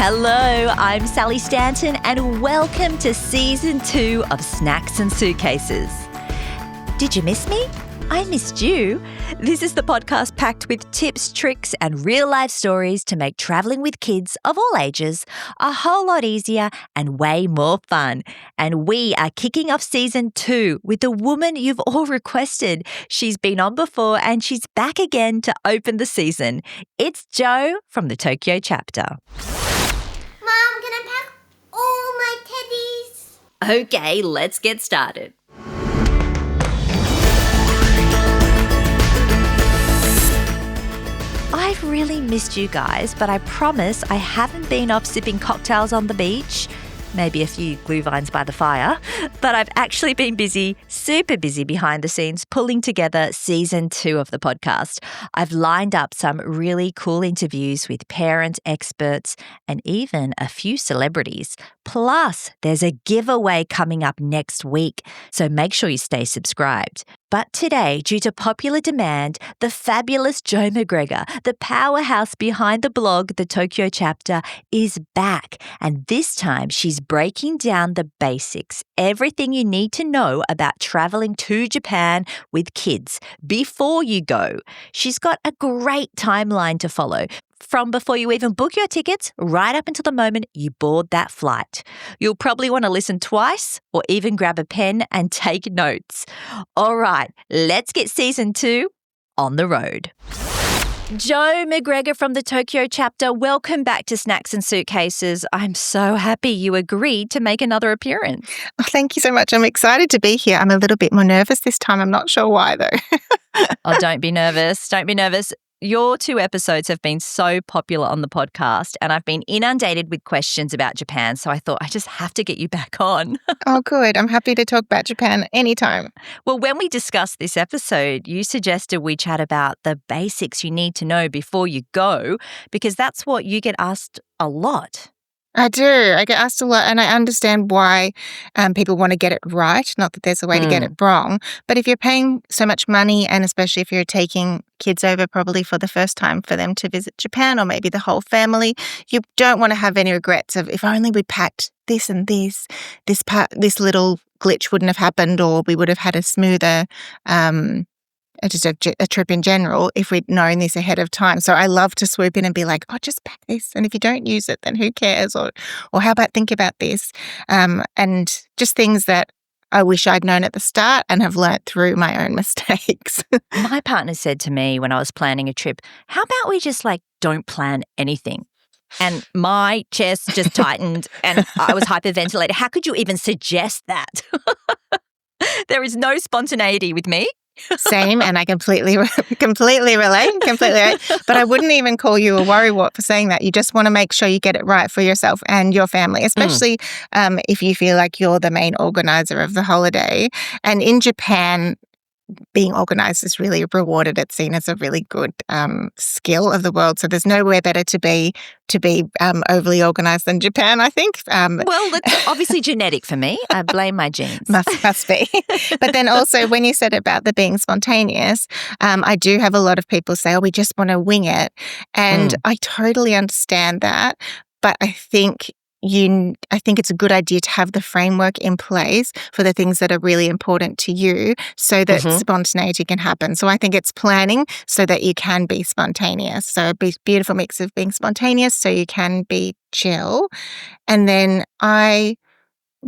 Hello, I'm Sally Stanton and welcome to Season 2 of Snacks and Suitcases. Did you miss me? I missed you. This is the podcast packed with tips, tricks and real-life stories to make travelling with kids of all ages a whole lot easier and way more fun. And we are kicking off Season 2 with the woman you've all requested. She's been on before and she's back again to open the season. It's Jo from the Tokyo chapter. Mom, can I pack all my teddies? Okay, let's get started. I've really missed you guys, but I promise I haven't been off sipping cocktails on the beach, maybe a few glue vines by the fire, but I've actually been busy, super busy behind the scenes, pulling together Season 2 of the podcast. I've lined up some really cool interviews with parent experts and even a few celebrities. Plus, there's a giveaway coming up next week, so make sure you stay subscribed. But today, due to popular demand, the fabulous Jo McGregor, the powerhouse behind the blog, the Tokyo chapter, is back. And this time, she's breaking down the basics, everything you need to know about traveling to Japan with kids before you go. She's got a great timeline to follow, from before you even book your tickets right up until the moment you board that flight. You'll probably want to listen twice or even grab a pen and take notes. All right, let's get Season 2 on the road. Jo McGregor from the Tokyo chapter, welcome back to Snacks and Suitcases. I'm so happy you agreed to make another appearance. Oh, thank you so much. I'm excited to be here. I'm a little bit more nervous this time. I'm not sure why though. Oh, don't be nervous. Don't be nervous. Your 2 episodes have been so popular on the podcast and I've been inundated with questions about Japan, so I thought I just have to get you back on. Oh, good. I'm happy to talk about Japan anytime. Well, when we discussed this episode, you suggested we chat about the basics you need to know before you go, because that's what you get asked a lot. I do. I get asked a lot and I understand why people want to get it right. Not that there's a way to get it wrong. But if you're paying so much money and especially if you're taking kids over probably for the first time for them to visit Japan or maybe the whole family, you don't want to have any regrets of if only we packed this and this little glitch wouldn't have happened or we would have had a smoother just a trip in general if we'd known this ahead of time. So I love to swoop in and be like, oh, just pack this. And if you don't use it, then who cares? Or how about think about this? And just things that I wish I'd known at the start and have learnt through my own mistakes. My partner said to me when I was planning a trip, how about we just don't plan anything? And my chest just tightened and I was hyperventilated. How could you even suggest that? There is no spontaneity with me. Same, and I completely relate. But I wouldn't even call you a worrywart for saying that. You just want to make sure you get it right for yourself and your family, especially if you feel like you're the main organizer of the holiday. And in Japan, being organised is really rewarded. It's seen as a really good skill of the world. So there's nowhere better to be overly organised than Japan, I think. Well, that's obviously genetic for me. I blame my genes. Must be. But then also when you said about the being spontaneous, I do have a lot of people say, oh, we just want to wing it. And I totally understand that. But I think it's a good idea to have the framework in place for the things that are really important to you so that spontaneity can happen. So I think it's planning so that you can be spontaneous. So a beautiful mix of being spontaneous so you can be chill. And then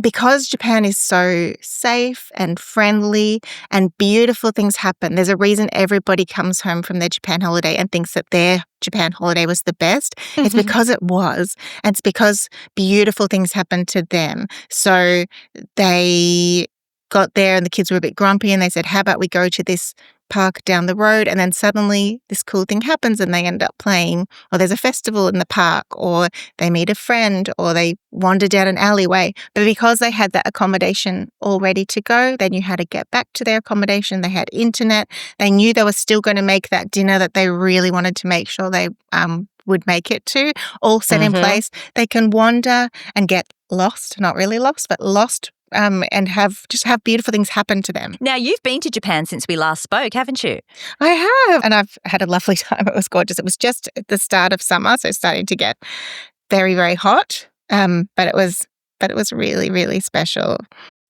because Japan is so safe and friendly and beautiful things happen, there's a reason everybody comes home from their Japan holiday and thinks that their Japan holiday was the best. It's because it was. And it's because beautiful things happened to them. So they got there and the kids were a bit grumpy and they said, how about we go to this park down the road, and then suddenly this cool thing happens and they end up playing, or there's a festival in the park, or they meet a friend, or they wander down an alleyway. But because they had that accommodation all ready to go, they knew how to get back to their accommodation, they had internet, they knew they were still going to make that dinner that they really wanted to make sure they would make it to, all set in place. They can wander and get lost, not really lost, but lost and have beautiful things happen to them. Now, you've been to Japan since we last spoke, haven't you? I have, and I've had a lovely time. It was gorgeous. It was just at the start of summer, so starting to get very, very hot. But it was really, really special.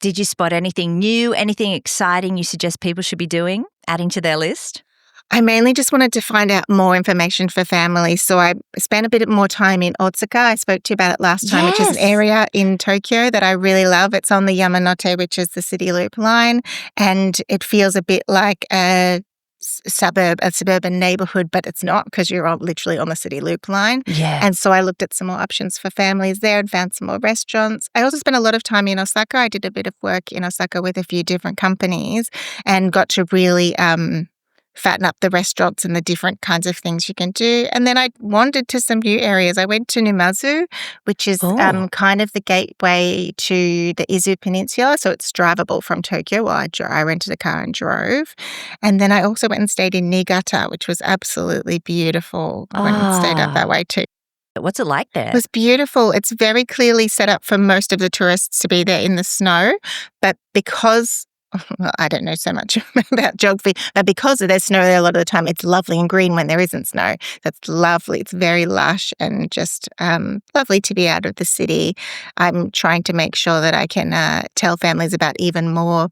Did you spot anything new, anything exciting you suggest people should be doing, adding to their list? I mainly just wanted to find out more information for families. So I spent a bit more time in Otsuka. I spoke to you about it last time, which is an area in Tokyo that I really love. It's on the Yamanote, which is the city loop line. And it feels a bit like a suburban neighborhood, but it's not because you're literally on the city loop line. Yeah. And so I looked at some more options for families there and found some more restaurants. I also spent a lot of time in Osaka. I did a bit of work in Osaka with a few different companies and got to really fatten up the restaurants and the different kinds of things you can do. And then I wandered to some new areas. I went to Numazu, which is kind of the gateway to the Izu Peninsula. So it's drivable from Tokyo. Well, I rented a car and drove. And then I also went and stayed in Niigata, which was absolutely beautiful. I went and stayed up that way too. What's it like there? It was beautiful. It's very clearly set up for most of the tourists to be there in the snow. But because well, I don't know so much about geography, but because there's snow there a lot of the time, it's lovely and green when there isn't snow. That's lovely. It's very lush and just lovely to be out of the city. I'm trying to make sure that I can tell families about even more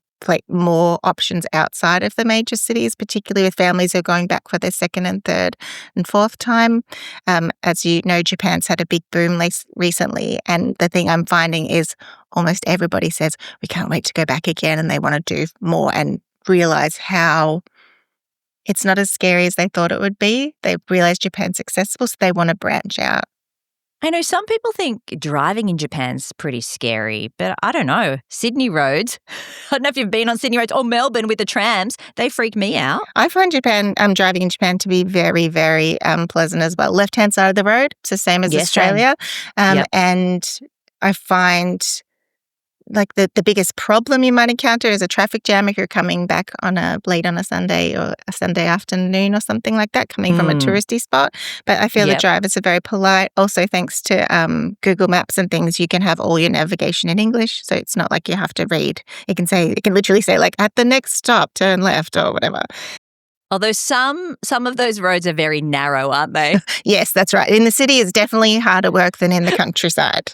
options outside of the major cities, particularly with families who are going back for their second and third and fourth time. As you know, Japan's had a big boom recently, and the thing I'm finding is almost everybody says, we can't wait to go back again, and they want to do more and realize how it's not as scary as they thought it would be. They realize Japan's accessible, so they want to branch out. I know some people think driving in Japan's pretty scary, but I don't know. Sydney roads, I don't know if you've been on Sydney roads or Melbourne with the trams, they freak me out. I find driving in Japan to be very, very pleasant as well. Left-hand side of the road, it's the same as Australia. And I find like the biggest problem you might encounter is a traffic jam if you're coming back late on a Sunday or a Sunday afternoon or something like that, coming from a touristy spot. But I feel the drivers are very polite. Also, thanks to Google Maps and things, you can have all your navigation in English. So it's not like you have to read. It can literally say like, at the next stop, turn left or whatever. Although some of those roads are very narrow, aren't they? Yes, that's right. In the city, it's definitely harder work than in the countryside.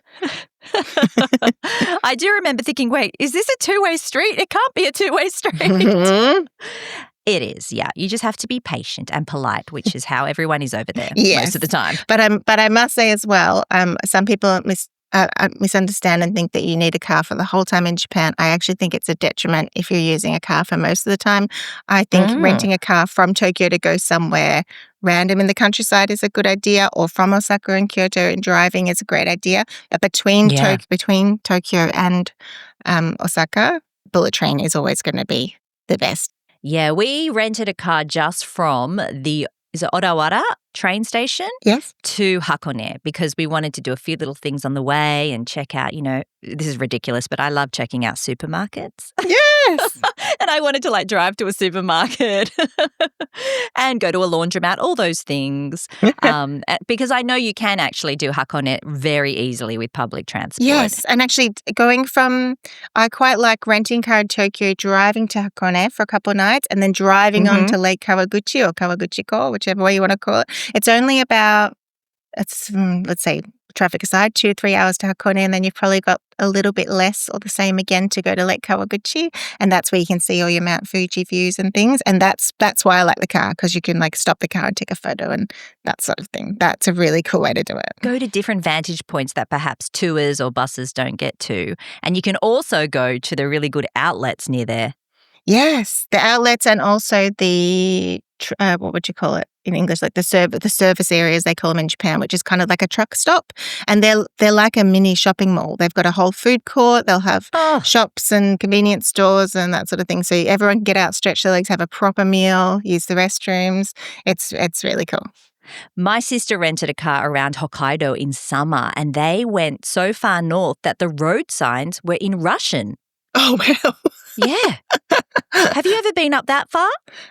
I do remember thinking, wait, is this a two-way street? It can't be a two-way street. It is, yeah. You just have to be patient and polite, which is how everyone is over there most of the time. But I must say as well, some people misunderstand and think that you need a car for the whole time in Japan. I actually think it's a detriment if you're using a car for most of the time. I think renting a car from Tokyo to go somewhere random in the countryside is a good idea, or from Osaka and Kyoto and driving is a great idea. But between Tokyo and Osaka, bullet train is always going to be the best. Yeah, we rented a car just from is it Odawara train station? Yes. To Hakone because we wanted to do a few little things on the way and check out, this is ridiculous, but I love checking out supermarkets. Yes. And I wanted to drive to a supermarket and go to a laundromat, all those things. Because I know you can actually do Hakone very easily with public transport. Yes. And actually I quite like renting a car in Tokyo, driving to Hakone for a couple of nights and then driving on to Lake Kawaguchi or Kawaguchiko, whichever way you want to call it. It's only about, let's say, traffic aside, 2-3 hours to Hakone, and then you've probably got a little bit less or the same again to go to Lake Kawaguchi, and that's where you can see all your Mount Fuji views and things. And that's why I like the car, because you can stop the car and take a photo and that sort of thing. That's a really cool way to do it. Go to different vantage points that perhaps tours or buses don't get to, and you can also go to the really good outlets near there. Yes, the outlets and also the what would you call it in English? Like the service areas they call them in Japan, which is kind of like a truck stop, and they're like a mini shopping mall. They've got a whole food court. They'll have shops and convenience stores and that sort of thing. So everyone can get out, stretch their legs, have a proper meal, use the restrooms. It's really cool. My sister rented a car around Hokkaido in summer, and they went so far north that the road signs were in Russian. Oh, wow. Yeah. Have you ever been up that far?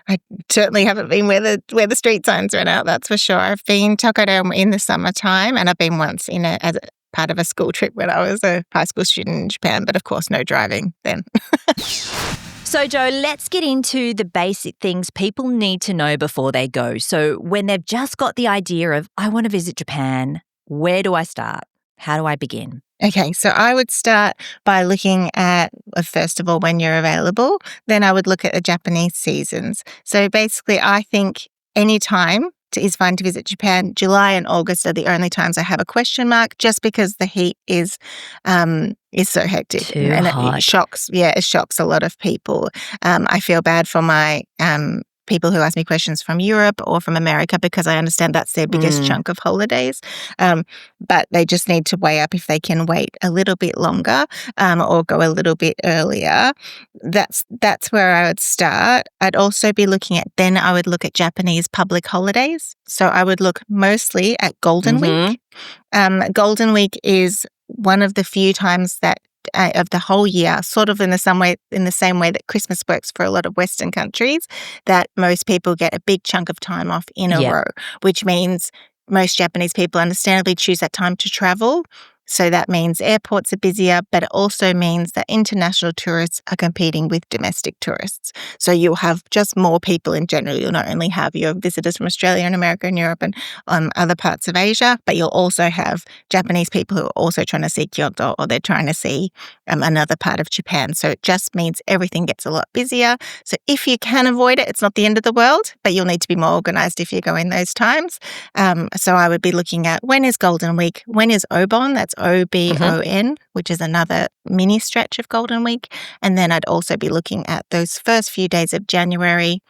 I certainly haven't been where the street signs went out, that's for sure. I've been to Hokkaido in the summertime, and I've been once as a part of a school trip when I was a high school student in Japan, but of course no driving then. So, Jo, let's get into the basic things people need to know before they go. So when they've just got the idea of, I want to visit Japan, Where do I start? How do I begin? Okay, so I would start by looking at, first of all, when you're available. Then I would look at the Japanese seasons. So basically, I think any time is fine to visit Japan. July and August are the only times I have a question mark, just because the heat is so hectic. Too and hot. It shocks a lot of people. I feel bad for my people who ask me questions from Europe or from America, because I understand that's their biggest chunk of holidays. But they just need to weigh up if they can wait a little bit longer or go a little bit earlier. That's where I would start. I'd also be looking at, then I would look at Japanese public holidays. So I would look mostly at Golden Week. Golden Week is one of the few times that of the whole year, sort of in the same way that Christmas works for a lot of Western countries, that most people get a big chunk of time off in a row, which means most Japanese people understandably choose that time to travel. So that means airports are busier, but it also means that international tourists are competing with domestic tourists. So you'll have just more people in general. You'll not only have your visitors from Australia and America and Europe and other parts of Asia, but you'll also have Japanese people who are also trying to see Kyoto, or they're trying to see another part of Japan. So it just means everything gets a lot busier. So if you can avoid it, it's not the end of the world, but you'll need to be more organised if you go in those times. So I would be looking at, when is Golden Week? When is Obon? That's OBON, which is another mini stretch of Golden Week. And then I'd also be looking at those first few days of January.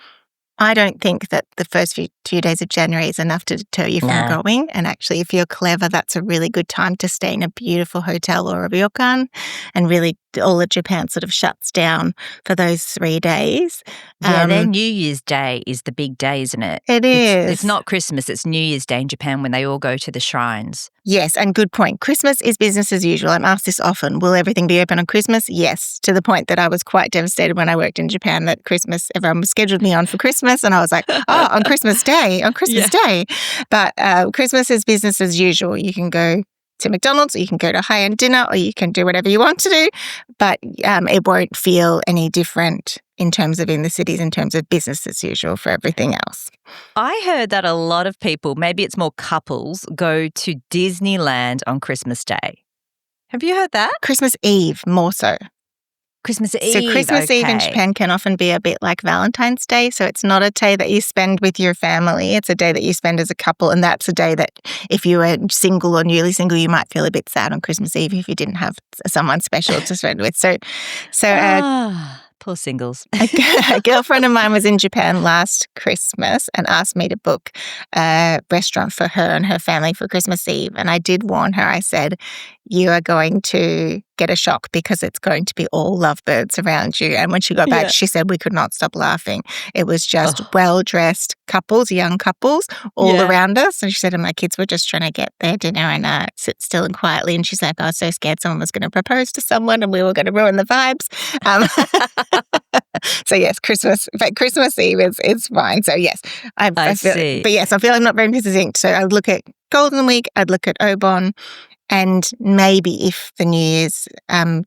I don't think that the first few days of January is enough to deter you from going. And actually, if you're clever, that's a really good time to stay in a beautiful hotel or a ryokan. And really, all of Japan sort of shuts down for those 3 days. Their New Year's Day is the big day, isn't it? It is. It's not Christmas, it's New Year's Day in Japan, when they all go to the shrines. Yes, and good point. Christmas is business as usual. I'm asked this often. Will everything be open on Christmas? Yes, to the point that I was quite devastated when I worked in Japan that Christmas, everyone scheduled me on for Christmas, and I was like, on Christmas Day. But Christmas is business as usual. You can go to McDonald's, or you can go to a high-end dinner, or you can do whatever you want to do, but it won't feel any different in terms of in the cities, in terms of business as usual for everything else. I heard that a lot of people, maybe it's more couples, go to Disneyland on Christmas Day. Have you heard that? Christmas Eve, more so. Christmas Eve. So Christmas Eve in Japan can often be a bit like Valentine's Day. So it's not a day that you spend with your family. It's a day that you spend as a couple. And that's a day that if you were single or newly single, you might feel a bit sad on Christmas Eve if you didn't have someone special to spend with. Poor singles. A girlfriend of mine was in Japan last Christmas and asked me to book a restaurant for her and her family for Christmas Eve. And I did warn her. I said, you are going to get a shock because it's going to be all lovebirds around you. And when she got back, she said we could not stop laughing. It was just well-dressed couples, young couples, all around us. And she said, and my kids were just trying to get their dinner and sit still and quietly. And she's like, I was so scared someone was going to propose to someone and we were going to ruin the vibes. So yes, Christmas Eve is fine. So yes, I feel, but yes, I feel I'm not very distinct. So I'd look at Golden Week, I'd look at Obon, and maybe if the New Year's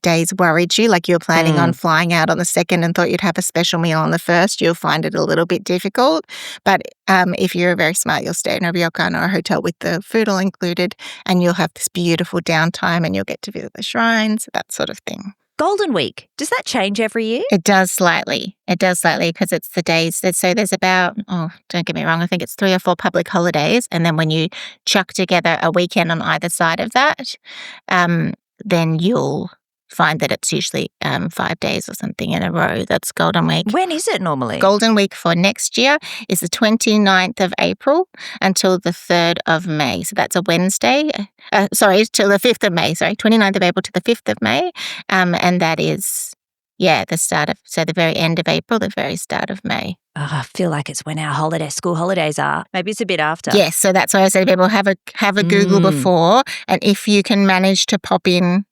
days worried you, like you're planning on flying out on the 2nd and thought you'd have a special meal on the 1st, you'll find it a little bit difficult. But if you're very smart, you'll stay in a ryokan or a hotel with the food all included, and you'll have this beautiful downtime and you'll get to visit the shrines, that sort of thing. Golden Week, does that change every year? It does slightly because it's the days so there's about, don't get me wrong, I think it's 3 or 4 public holidays. And then when you chuck together a weekend on either side of that, then you'll find that it's usually 5 days or something in a row. That's Golden Week. When is it normally? Golden Week for next year is the 29th of April until the 3rd of May. So that's a Wednesday. Till the 5th of May. 29th of April to the 5th of May. And that is, the very end of April, the very start of May. Oh, I feel like it's when our school holidays are. Maybe it's a bit after. Yes, so that's why I say to people, have a Google before. And if you can manage to pop in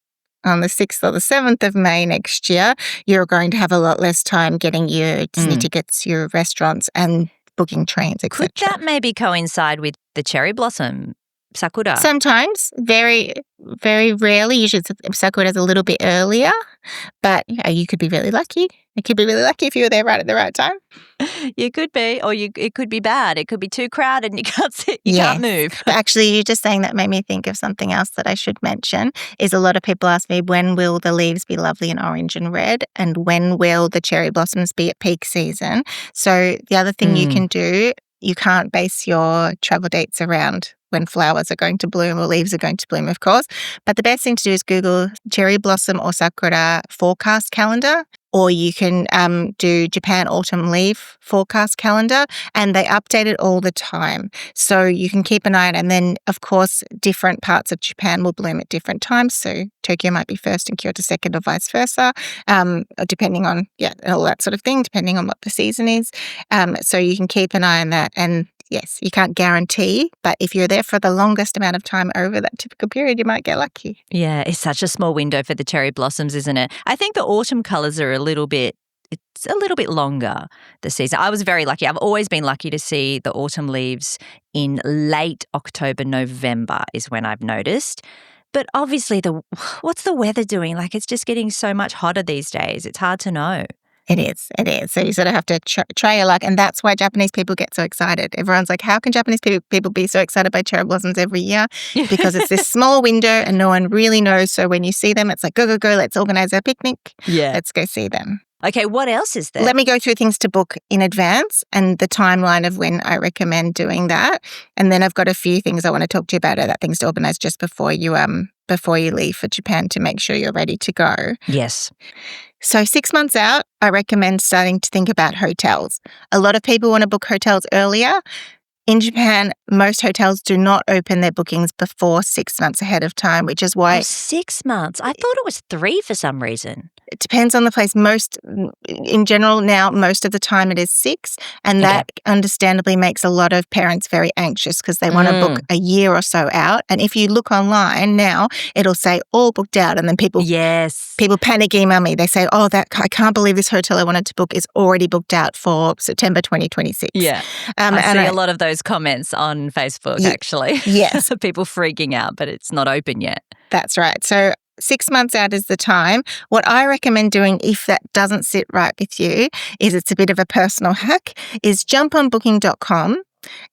on the 6th or the 7th of May next year, you're going to have a lot less time getting your Disney tickets, your restaurants, and booking trains, etc. Could that maybe coincide with the cherry blossom Sakura? Sometimes, very, very rarely. Usually Sakura's a little bit earlier, but you could be really lucky. You could be really lucky if you were there right at the right time. You could be, or it could be bad. It could be too crowded and you can't sit, you Yes. can't move. But actually, you just saying that made me think of something else that I should mention is a lot of people ask me, when will the leaves be lovely and orange and red? And when will the cherry blossoms be at peak season? So the other thing you can do, you can't base your travel dates around when flowers are going to bloom or leaves are going to bloom, of course. But the best thing to do is Google cherry blossom or sakura forecast calendar, or you can do Japan autumn leaf forecast calendar, and they update it all the time. So you can keep an eye on it. And then, of course, different parts of Japan will bloom at different times. So Tokyo might be first and Kyoto second or vice versa, depending on, all that sort of thing, depending on what the season is. So you can keep an eye on that. And yes, you can't guarantee, but if you're there for the longest amount of time over that typical period, you might get lucky. Yeah, it's such a small window for the cherry blossoms, isn't it? I think the autumn colours are it's a little bit longer this season. I was very lucky. I've always been lucky to see the autumn leaves in late October, November is when I've noticed. But obviously, what's the weather doing? Like, it's just getting so much hotter these days. It's hard to know. It is. So you sort of have to try your luck. And that's why Japanese people get so excited. Everyone's like, how can Japanese people be so excited by cherry blossoms every year? Because it's this small window and no one really knows. So when you see them, it's like, go, let's organise a picnic. Yeah. Let's go see them. Okay, what else is there? Let me go through things to book in advance and the timeline of when I recommend doing that. And then I've got a few things I want to talk to you about, things to organise just before you leave for Japan to make sure you're ready to go. Yes. So 6 months out, I recommend starting to think about hotels. A lot of people want to book hotels earlier. In Japan, most hotels do not open their bookings before 6 months ahead of time, which is why... 6 months? I thought it was 3 for some reason. It depends on the place. In general now, most of the time it is 6. And that understandably makes a lot of parents very anxious because they want to book a year or so out. And if you look online now, it'll say all booked out. And then people panic email me. They say, I can't believe this hotel I wanted to book is already booked out for September 2026. Yeah. I see a lot of those comments on Facebook, actually. Yes. People freaking out, but it's not open yet. That's right. So 6 months out is the time. What I recommend doing if that doesn't sit right with you is, it's a bit of a personal hack, is jump on booking.com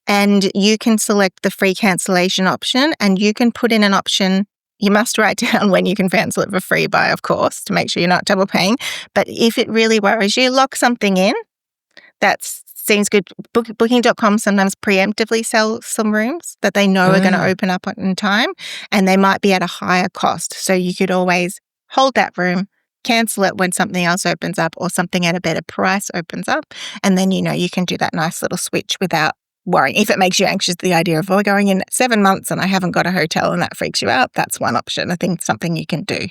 and you can select the free cancellation option and you can put in an option. You must write down when you can cancel it for free by, of course, to make sure you're not double paying. But if it really worries you, lock something in. That seems good. Booking.com sometimes preemptively sell some rooms that they know are going to open up in time, and they might be at a higher cost. So you could always hold that room, cancel it when something else opens up or something at a better price opens up, and then you can do that nice little switch without worrying. If it makes you anxious, the idea of, we're going in 7 months and I haven't got a hotel and that freaks you out, that's one option. I think something you can do.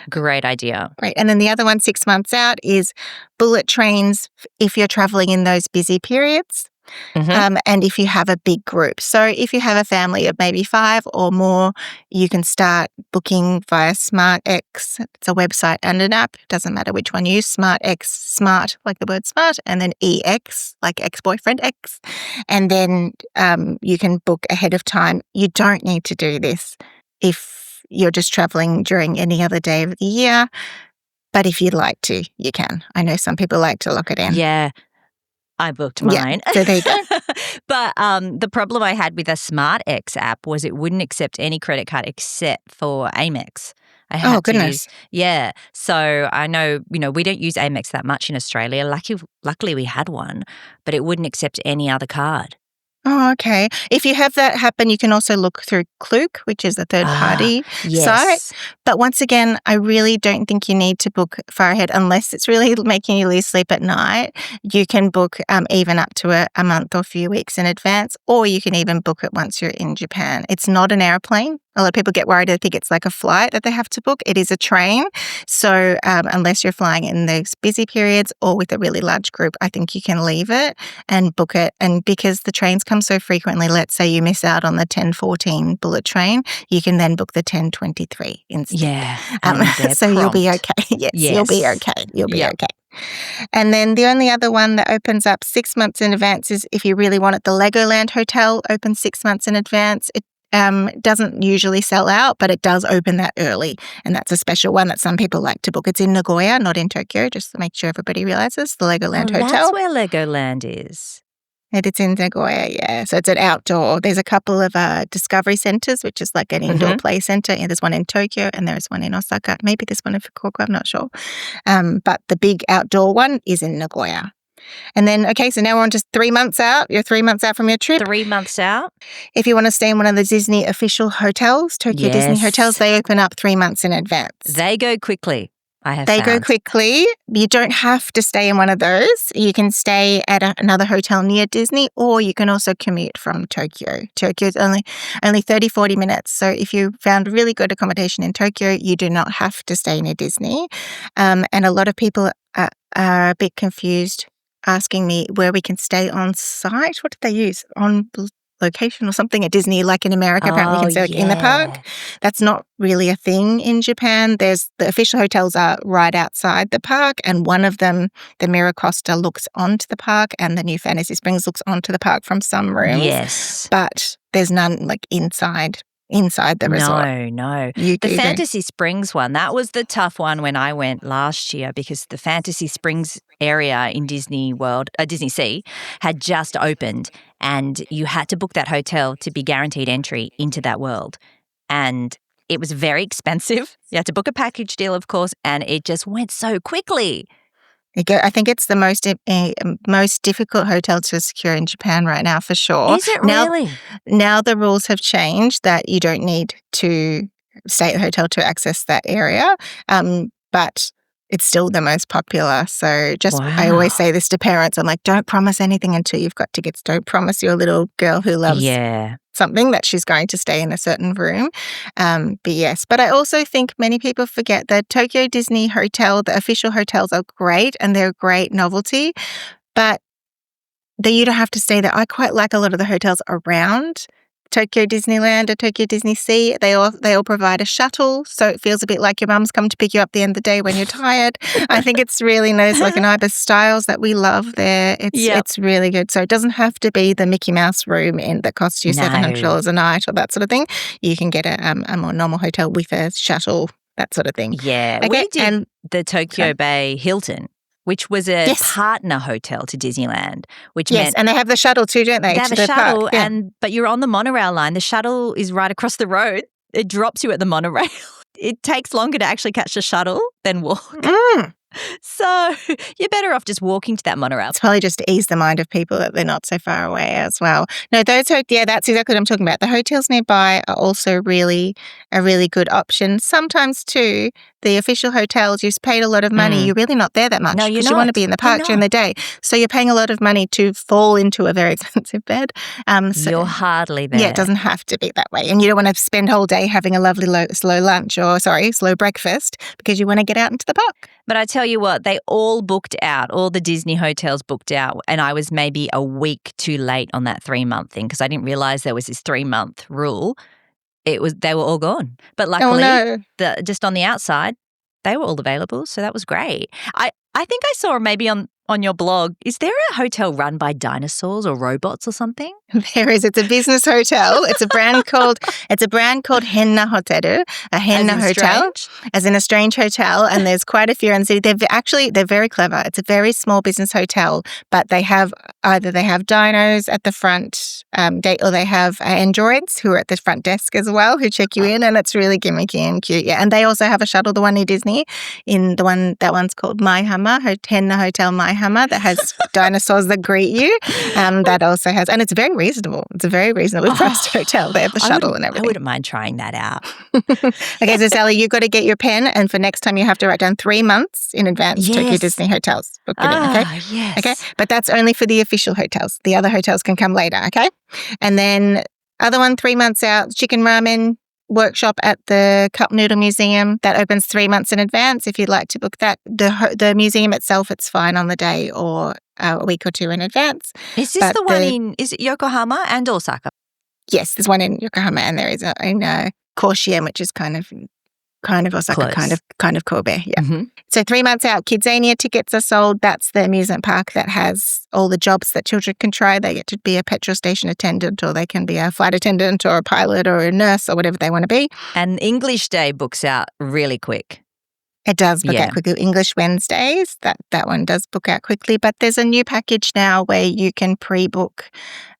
Great idea. Great. And then the other one 6 months out is bullet trains if you're traveling in those busy periods. And if you have a big group. So if you have a family of maybe 5 or more, you can start booking via SmartX. It's a website and an app. It doesn't matter which one you use. SmartX, smart like the word smart, and then EX like ex-boyfriend X. And then you can book ahead of time. You don't need to do this if you're just traveling during any other day of the year. But if you'd like to, you can. I know some people like to lock it in. Yeah. I booked mine. Yeah, so there you go. But the problem I had with a SmartX app was it wouldn't accept any credit card except for Amex. I had to use, so I know, we don't use Amex that much in Australia. Luckily we had one, but it wouldn't accept any other card. Oh, okay. If you have that happen, you can also look through Klook, which is a third-party site. But once again, I really don't think you need to book far ahead unless it's really making you lose sleep at night. You can book even up to a month or a few weeks in advance, or you can even book it once you're in Japan. It's not an airplane. A lot of people get worried. I think it's like a flight that they have to book. It is a train. So unless you're flying in those busy periods or with a really large group, I think you can leave it and book it. And because the trains come so frequently, let's say you miss out on the 10:14 bullet train, you can then book the 10:23 instead. Yeah. So you'll be okay. Yes, you'll be okay. You'll be okay. And then the only other one that opens up 6 months in advance is if you really want it. The Legoland Hotel opens 6 months in advance. doesn't usually sell out, but it does open that early. And that's a special one that some people like to book. It's in Nagoya, not in Tokyo, just to make sure everybody realizes, the Legoland Hotel. That's where Legoland is. It's in Nagoya, yeah. So it's an outdoor. There's a couple of discovery centers, which is like an indoor play center. Yeah, there's one in Tokyo and there's one in Osaka. Maybe there's one in Fukuoka, I'm not sure. But the big outdoor one is in Nagoya. And then, okay, so now we're on to 3 months out. You're 3 months out from your trip. 3 months out. If you want to stay in one of the Disney official hotels, Tokyo Disney hotels, they open up 3 months in advance. They go quickly. They go quickly. You don't have to stay in one of those. You can stay at another hotel near Disney, or you can also commute from Tokyo. Tokyo is only 30, 40 minutes. So if you found really good accommodation in Tokyo, you do not have to stay near Disney. And a lot of people are a bit confused asking me where we can stay on site. What did they use? On location or something at Disney, like in America, apparently you can stay in the park. That's not really a thing in Japan. The official hotels are right outside the park, and one of them, the Miracosta, looks onto the park, and the New Fantasy Springs looks onto the park from some rooms. Yes. But there's none like inside the resort. No. The Fantasy Springs one, that was the tough one when I went last year, because the Fantasy Springs area in Disney World, Disney Sea, had just opened, and you had to book that hotel to be guaranteed entry into that world. And it was very expensive. You had to book a package deal, of course, and it just went so quickly. I think it's the most difficult hotel to secure in Japan right now, for sure. Is it really? Now the rules have changed that you don't need to stay at the hotel to access that area, but it's still the most popular. So I always say this to parents. I'm like, don't promise anything until you've got tickets. Don't promise your little girl who loves something that she's going to stay in a certain room. But I also think many people forget that Tokyo Disney Hotel, the official hotels, are great and they're a great novelty, but you don't have to stay there. I quite like a lot of the hotels around Tokyo Disneyland or Tokyo Disney Sea. They all provide a shuttle, so it feels a bit like your mum's come to pick you up at the end of the day when you're tired. I think it's really nice, like an Ibis Styles that we love there. It's really good. So it doesn't have to be the Mickey Mouse room that costs you $700 a night or that sort of thing. You can get a more normal hotel with a shuttle, that sort of thing. Yeah, okay, we did the Tokyo Bay Hilton, which was a partner hotel to Disneyland, which meant... and they have the shuttle too, don't they? They have a shuttle, but you're on the monorail line. The shuttle is right across the road. It drops you at the monorail. It takes longer to actually catch the shuttle than walk. So you're better off just walking to that monorail. It's probably just to ease the mind of people that they're not so far away as well. No, that's exactly what I'm talking about. The hotels nearby are also a really good option. Sometimes too, the official hotels, you've paid a lot of money. You're really not there that much because you want to be in the park during the day. So you're paying a lot of money to fall into a very expensive bed. So you're hardly there. Yeah, it doesn't have to be that way. And you don't want to spend a whole day having a lovely slow breakfast because you want to get out into the park. But I tell you what, they all booked out. All the Disney hotels booked out. And I was maybe a week too late on that 3-month thing because I didn't realize there was this 3-month rule. They were all gone. But luckily, just on the outside, they were all available. So that was great. I think I saw maybe on your blog, is there a hotel run by dinosaurs or robots or something? There is. It's a business hotel. It's a brand called Henna Hoteru, a Henna hotel, as in a strange hotel. And there's quite a few in the city. They're very clever. It's a very small business hotel, but they have dinos at the front, or they have androids who are at the front desk as well, who check you in, and it's really gimmicky and cute. Yeah, and they also have a shuttle, the one near Disney, that one's called Maihama, Henna Hotel Maihama, that has dinosaurs that greet you. That also has, and it's very reasonable. It's a very reasonably priced hotel. They have the shuttle and everything. I wouldn't mind trying that out. Okay, so Sally, you've got to get your pen, and for next time you have to write down 3 months in advance Tokyo Disney hotels. Book it in, okay? Yes. Okay, but that's only for the official hotels. The other hotels can come later, okay? And then other one, 3 months out, chicken ramen workshop at the Cup Noodle Museum. That opens 3 months in advance if you'd like to book that. The museum itself, it's fine on the day or a week or two in advance. Is this the one is it Yokohama and Osaka? Yes, there's one in Yokohama and there is in Koshien, which is kind of Kind of Osaka, Close. kind of Kobe. Yeah. Mm-hmm. So 3 months out, Kidzania tickets are sold. That's the amusement park that has all the jobs that children can try. They get to be a petrol station attendant, or they can be a flight attendant or a pilot or a nurse or whatever they want to be. And English Day books out really quick. It does book Yeah. out quickly. English Wednesdays, that one does book out quickly. But there's a new package now where you can pre-book,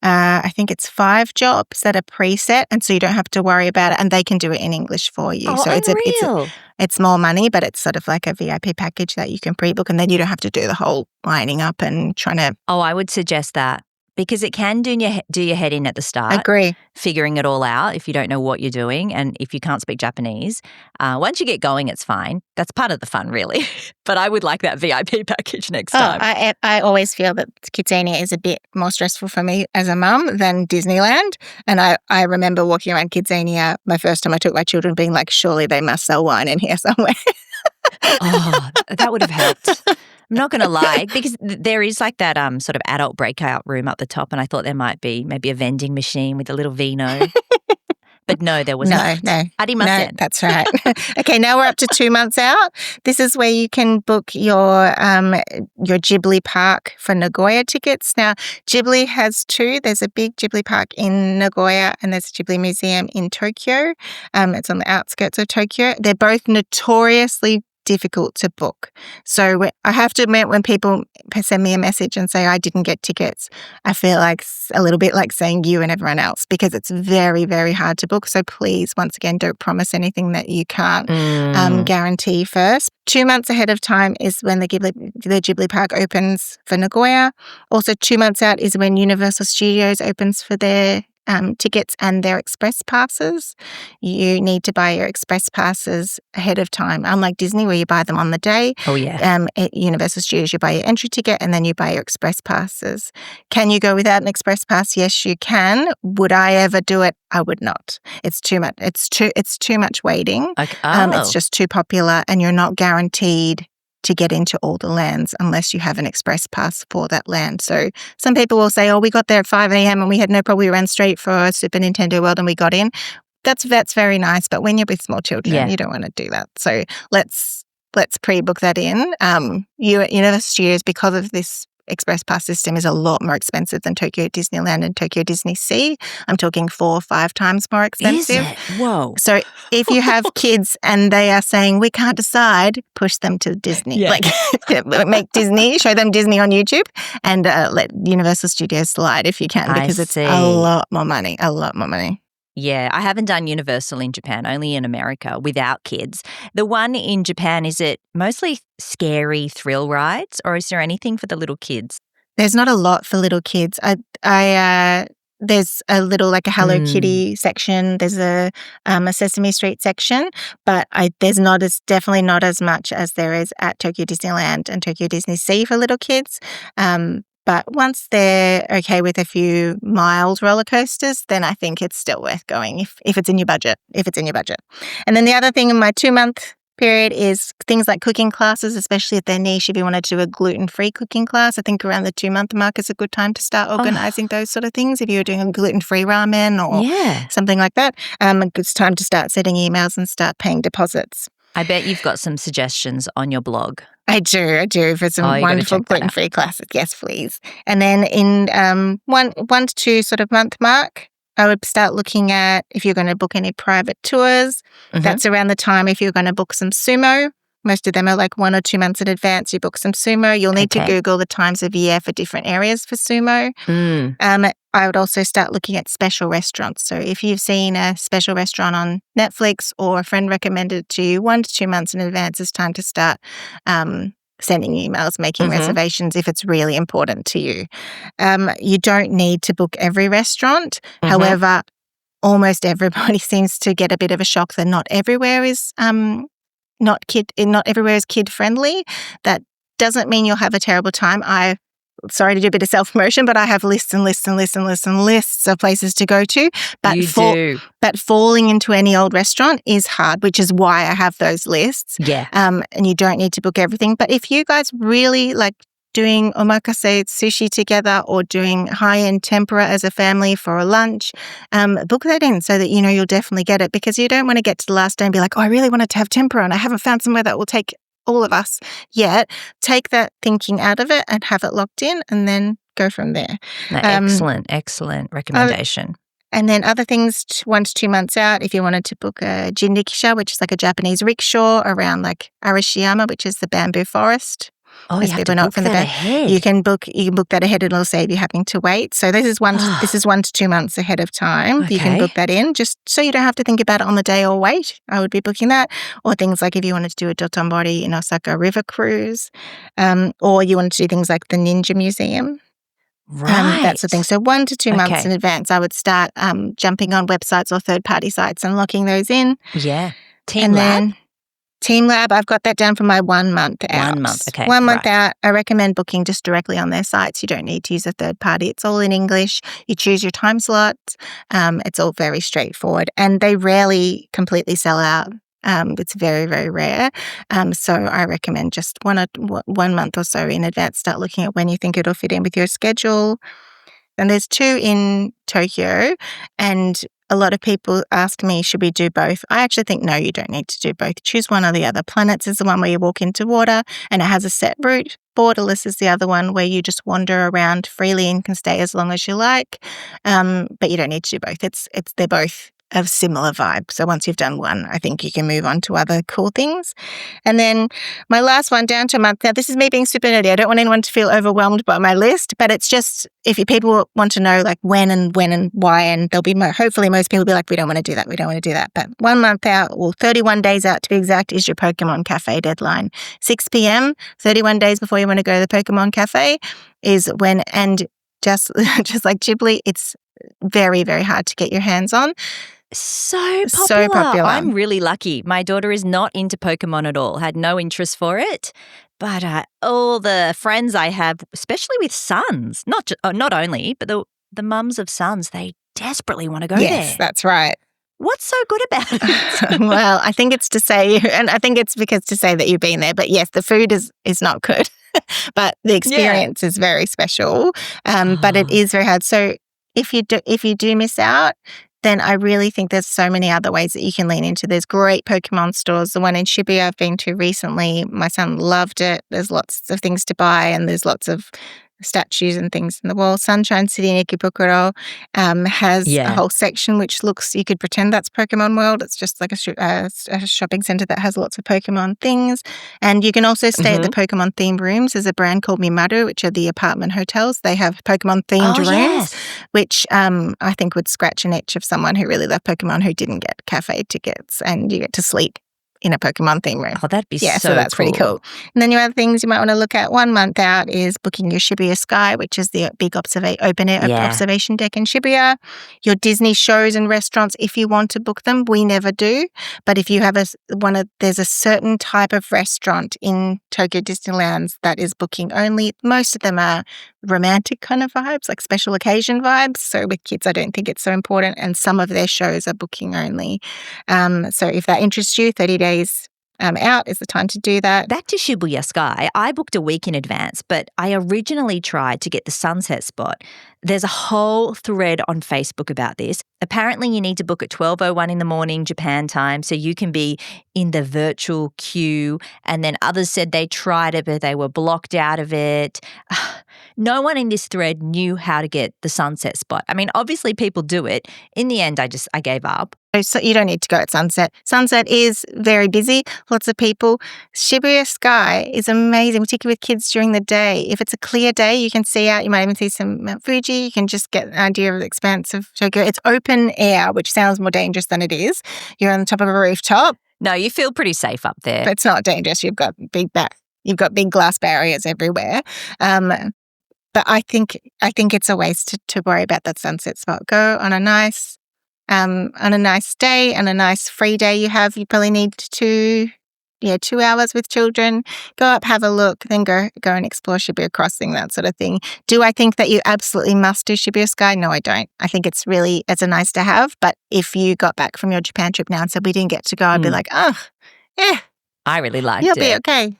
I think it's 5 jobs that are preset, and so you don't have to worry about it, and they can do it in English for you. Oh, So unreal. it's more money, but it's sort of like a VIP package that you can pre-book, and then you don't have to do the whole lining up and trying to Oh, I would suggest that because it can do your head in at the start. agree. Figuring it all out if you don't know what you're doing and if you can't speak Japanese. Once you get going, it's fine. That's part of the fun, really. But I would like that VIP package next time. I always feel that Kidzania is a bit more stressful for me as a mum than Disneyland. And I remember walking around Kidzania my first time I took my children being like, surely they must sell wine in here somewhere. Oh, that would have helped. I'm not going to lie, because there is like that sort of adult breakout room up the top, and I thought there might be maybe a vending machine with a little vino. But no, there was not. No, Arimasen. that's right. Okay, now we're up to 2 months out. This is where you can book your Ghibli park for Nagoya tickets. Now, Ghibli has 2. There's a big Ghibli park in Nagoya, and there's a Ghibli museum in Tokyo. It's on the outskirts of Tokyo. They're both notoriously difficult to book. So I have to admit, when people send me a message and say I didn't get tickets, I feel like a little bit like saying you and everyone else, because it's very, very hard to book. So please, once again, don't promise anything that you can't guarantee first. 2 months ahead of time is when the Ghibli park opens for Nagoya. Also 2 months out is when Universal Studios opens for their tickets and their express passes. You need to buy your express passes ahead of time. Unlike Disney, where you buy them on the day. Oh, yeah. At Universal Studios, you buy your entry ticket and then you buy your express passes. Can you go without an express pass? Yes, you can. Would I ever do it? I would not. It's too much. It's too much waiting. Okay. It's just too popular, and you're not guaranteed to get into all the lands unless you have an express pass for that land. So some people will say, oh, we got there at 5 a.m. and we had no problem. We ran straight for Super Nintendo World and we got in. That's very nice. But when you're with small children, you don't want to do that. So let's pre-book that in. Universal Studios, because of this express pass system, is a lot more expensive than Tokyo Disneyland and Tokyo Disney Sea. I'm talking 4 or 5 times more expensive. Is it? Whoa. So if you have kids and they are saying, we can't decide, push them to Disney. Yeah. Like make Disney, show them Disney on YouTube, and let Universal Studios slide if you can, because it's a lot more money. Yeah, I haven't done Universal in Japan, only in America without kids. The one in Japan, is it mostly scary thrill rides, or is there anything for the little kids? There's not a lot for little kids. There's a little, like a Hello Kitty section. There's a Sesame Street section, but there's definitely not as much as there is at Tokyo Disneyland and Tokyo Disney Sea for little kids. But once they're okay with a few mild roller coasters, then I think it's still worth going if it's in your budget. And then the other thing in my 2-month period is things like cooking classes, especially if they're niche. If you wanted to do a gluten-free cooking class, I think around the 2-month mark is a good time to start organising those sort of things. If you were doing a gluten-free ramen or something like that, it's time to start sending emails and start paying deposits. I bet you've got some suggestions on your blog. I do for some wonderful gluten-free classes. Yes, please. And then in 1 to 2 sort of month mark, I would start looking at if you're going to book any private tours. Mm-hmm. That's around the time if you're going to book some sumo. Most of them are like 1 or 2 months in advance. You book some sumo. You'll need to Google the times of year for different areas for sumo. I would also start looking at special restaurants. So if you've seen a special restaurant on Netflix or a friend recommended it to you 1 to 2 months in advance, it's time to start sending emails, making reservations if it's really important to you. You don't need to book every restaurant. However, almost everybody seems to get a bit of a shock that not everywhere is not everywhere is kid friendly. That doesn't mean you'll have a terrible time. Sorry to do a bit of self-promotion, but I have lists and lists and lists and lists and lists of places to go to. But falling into any old restaurant is hard, which is why I have those lists. Yeah. And you don't need to book everything. But if you guys really doing omakase sushi together or doing high-end tempura as a family for a lunch, book that in so that you know you'll definitely get it, because you don't want to get to the last day and be like, oh, I really wanted to have tempura and I haven't found somewhere that will take all of us yet. Take that thinking out of it and have it locked in and then go from there. No, excellent recommendation. And then other things, 1 to 2 months out, if you wanted to book a jinrikisha, which is like a Japanese rickshaw around like Arashiyama, which is the bamboo forest. Oh, you have to book that ahead. You can book that ahead and it'll save you having to wait. So this is 1 to 2 months ahead of time. Okay. You can book that in just so you don't have to think about it on the day or wait. I would be booking that. Or things like if you wanted to do a Dotonbori in Osaka river cruise, or you wanted to do things like the Ninja Museum. Right. That's the thing. So 1 to 2 months in advance, I would start jumping on websites or third-party sites and locking those in. Yeah. Team Lab? Team Lab, I've got that down for my 1 month out. 1 month, okay. 1 month out, I recommend booking just directly on their sites. You don't need to use a third party. It's all in English. You choose your time slots. It's all very straightforward. And they rarely completely sell out. It's very, very rare. So I recommend just 1 month or so in advance, start looking at when you think it'll fit in with your schedule. And there's 2 in Tokyo, and a lot of people ask me, should we do both? I actually think, no, you don't need to do both. Choose one or the other. Planets is the one where you walk into water and it has a set route. Borderless is the other one where you just wander around freely and can stay as long as you like. But you don't need to do both. They're both of similar vibe. So once you've done one, I think you can move on to other cool things. And then my last one, down to a month. Now, this is me being super nerdy. I don't want anyone to feel overwhelmed by my list, but it's just if people want to know like when and why, and there'll be hopefully most people will be like, we don't want to do that. We don't want to do that. But 1 month out, or 31 days out to be exact, is your Pokemon Cafe deadline. 6 p.m., 31 days before you want to go to the Pokemon Cafe is when, and just like Ghibli, it's very, very hard to get your hands on. So popular. I'm really lucky. My daughter is not into Pokemon at all, had no interest for it. But all the friends I have, especially with sons, not only, but the mums of sons, they desperately want to go there. Yes, that's right. What's so good about it? Well, I think it's to say, and I think it's because to say that you've been there. But yes, the food is not good, but the experience is very special. But it is very hard. So if you do miss out, then I really think there's so many other ways that you can lean into. There's great Pokemon stores. The one in Shibuya I've been to recently, my son loved it. There's lots of things to buy and there's lots of statues and things in the wall. Sunshine City in Ikebukuro has a whole section which looks, you could pretend that's Pokemon World. It's just like a shopping centre that has lots of Pokemon things. And you can also stay at the Pokemon themed rooms. There's a brand called Mimaru, which are the apartment hotels. They have Pokemon themed rooms, which I think would scratch an itch of someone who really loved Pokemon who didn't get cafe tickets, and you get to sleep in a Pokemon theme room. Oh, that'd be so that's pretty cool. And then your other things you might want to look at 1 month out is booking your Shibuya Sky, which is the big open-air observation deck in Shibuya. Your Disney shows and restaurants, if you want to book them, we never do. But if you have there's a certain type of restaurant in Tokyo Disneyland that is booking only. Most of them are romantic kind of vibes, like special occasion vibes. So with kids, I don't think it's so important. And some of their shows are booking only. So if that interests you, 30 days out is the time to do that. Back to Shibuya Sky, I booked a week in advance, but I originally tried to get the sunset spot. There's a whole thread on Facebook about this. Apparently, you need to book at 12:01 in the morning Japan time so you can be in the virtual queue. And then others said they tried it, but they were blocked out of it. No one in this thread knew how to get the sunset spot. I mean, obviously people do it. In the end, I gave up. So you don't need to go at sunset. Sunset is very busy, lots of people. Shibuya Sky is amazing, particularly with kids during the day. If it's a clear day, you can see out. You might even see some Mount Fuji. You can just get an idea of the expanse of Tokyo. It's open air, which sounds more dangerous than it is. You're on the top of a rooftop. No, you feel pretty safe up there. But it's not dangerous. You've got big glass barriers everywhere. But I think it's a waste to worry about that sunset spot. Go on a nice day and a nice free day you have. You probably need 2 hours with children. Go up, have a look, then go and explore Shibuya Crossing, that sort of thing. Do I think that you absolutely must do Shibuya Sky? No, I don't. I think it's a nice to have. But if you got back from your Japan trip now and said we didn't get to go, I'd be like, I really liked it. You'll be okay.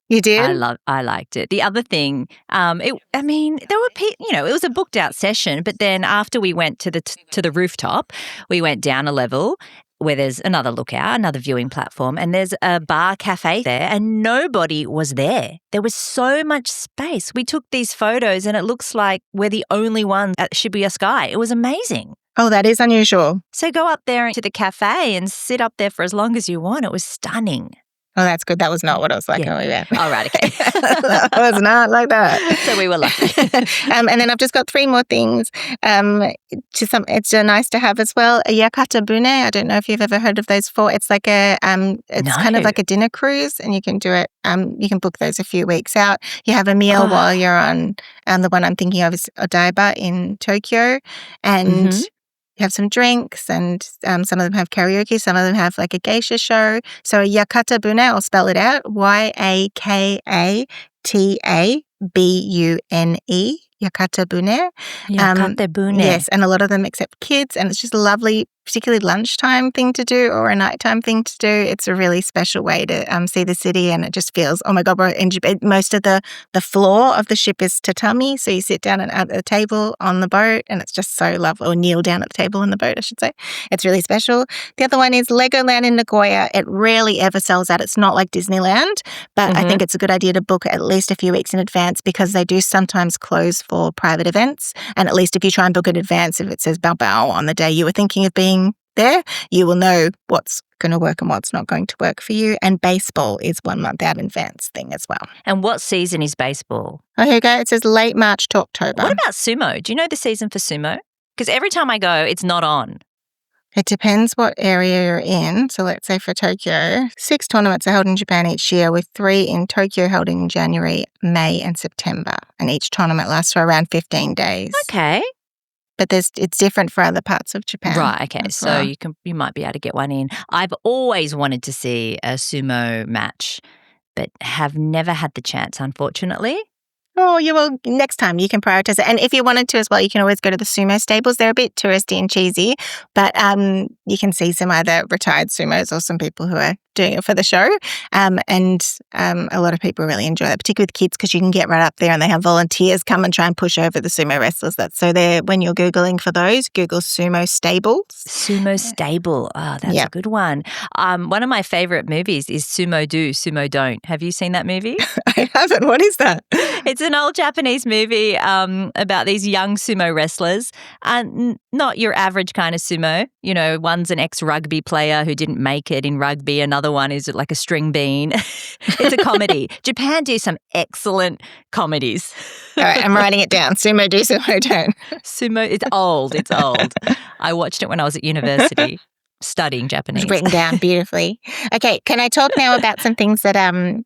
You did? I liked it. The other thing, there were it was a booked out session, but then after we went to the rooftop, we went down a level where there's another lookout, another viewing platform, and there's a bar cafe there, and nobody was there. There was so much space. We took these photos, and it looks like we're the only ones at Shibuya Sky. It was amazing. Oh, that is unusual. So go up there to the cafe and sit up there for as long as you want. It was stunning. Oh, that's good. That was not what it was like when we went. All right, okay. That was not like that. So we were lucky. And then I've just got 3 more things. It's nice to have as well. A yakata bune. I don't know if you've ever heard of those before. It's like kind of like a dinner cruise, and you can do it. You can book those a few weeks out. You have a meal while you're on. The one I'm thinking of is Odaiba in Tokyo, and you have some drinks, and some of them have karaoke. Some of them have like a geisha show. So a yakata bune, I'll spell it out, YAKATABUNE, yakata bune. Yakata bune. Yes, and a lot of them accept kids, and it's just a lovely, particularly lunchtime thing to do or a nighttime thing to do. It's a really special way to see the city, and it just feels, oh my God, most of the floor of the ship is tatami, so you sit down at the table on the boat, and it's just so lovely, or kneel down at the table on the boat, I should say. It's really special. The other one is Legoland in Nagoya. It rarely ever sells out. It's not like Disneyland, but I think it's a good idea to book at least a few weeks in advance, because they do sometimes close for private events, and at least if you try and book in advance, if it says bao bao on the day you were thinking of being there, you will know what's going to work and what's not going to work for you. And baseball is 1 month out in advance thing as well. And what season is baseball? Oh, here you go. It says late March to October. What about sumo? Do you know the season for sumo? Because every time I go, it's not on. It depends what area you're in. So let's say for Tokyo, 6 tournaments are held in Japan each year, with 3 in Tokyo held in January, May and September. And each tournament lasts for around 15 days. Okay. But it's different for other parts of Japan. Right, okay. So you might be able to get one in. I've always wanted to see a sumo match, but have never had the chance, unfortunately. Oh, you will. Next time you can prioritize it. And if you wanted to as well, you can always go to the sumo stables. They're a bit touristy and cheesy, but you can see some either retired sumos or some people who are doing it for the show. And a lot of people really enjoy that, particularly with kids, because you can get right up there and they have volunteers come and try and push over the sumo wrestlers. So when you're Googling for those, Google sumo stables. Sumo stable. Oh, that's a good one. One of my favorite movies is Sumo Do, Sumo Don't. Have you seen that movie? I haven't. What is that? It's an old Japanese movie about these young sumo wrestlers. Not your average kind of sumo. You know, one's an ex-rugby player who didn't make it in rugby. Another one is like a string bean. It's a comedy. Japan do some excellent comedies. All right, I'm writing it down. Sumo do, sumo don't. Sumo, it's old. It's old. I watched it when I was at university studying Japanese. It's written down beautifully. Okay, can I talk now about some things that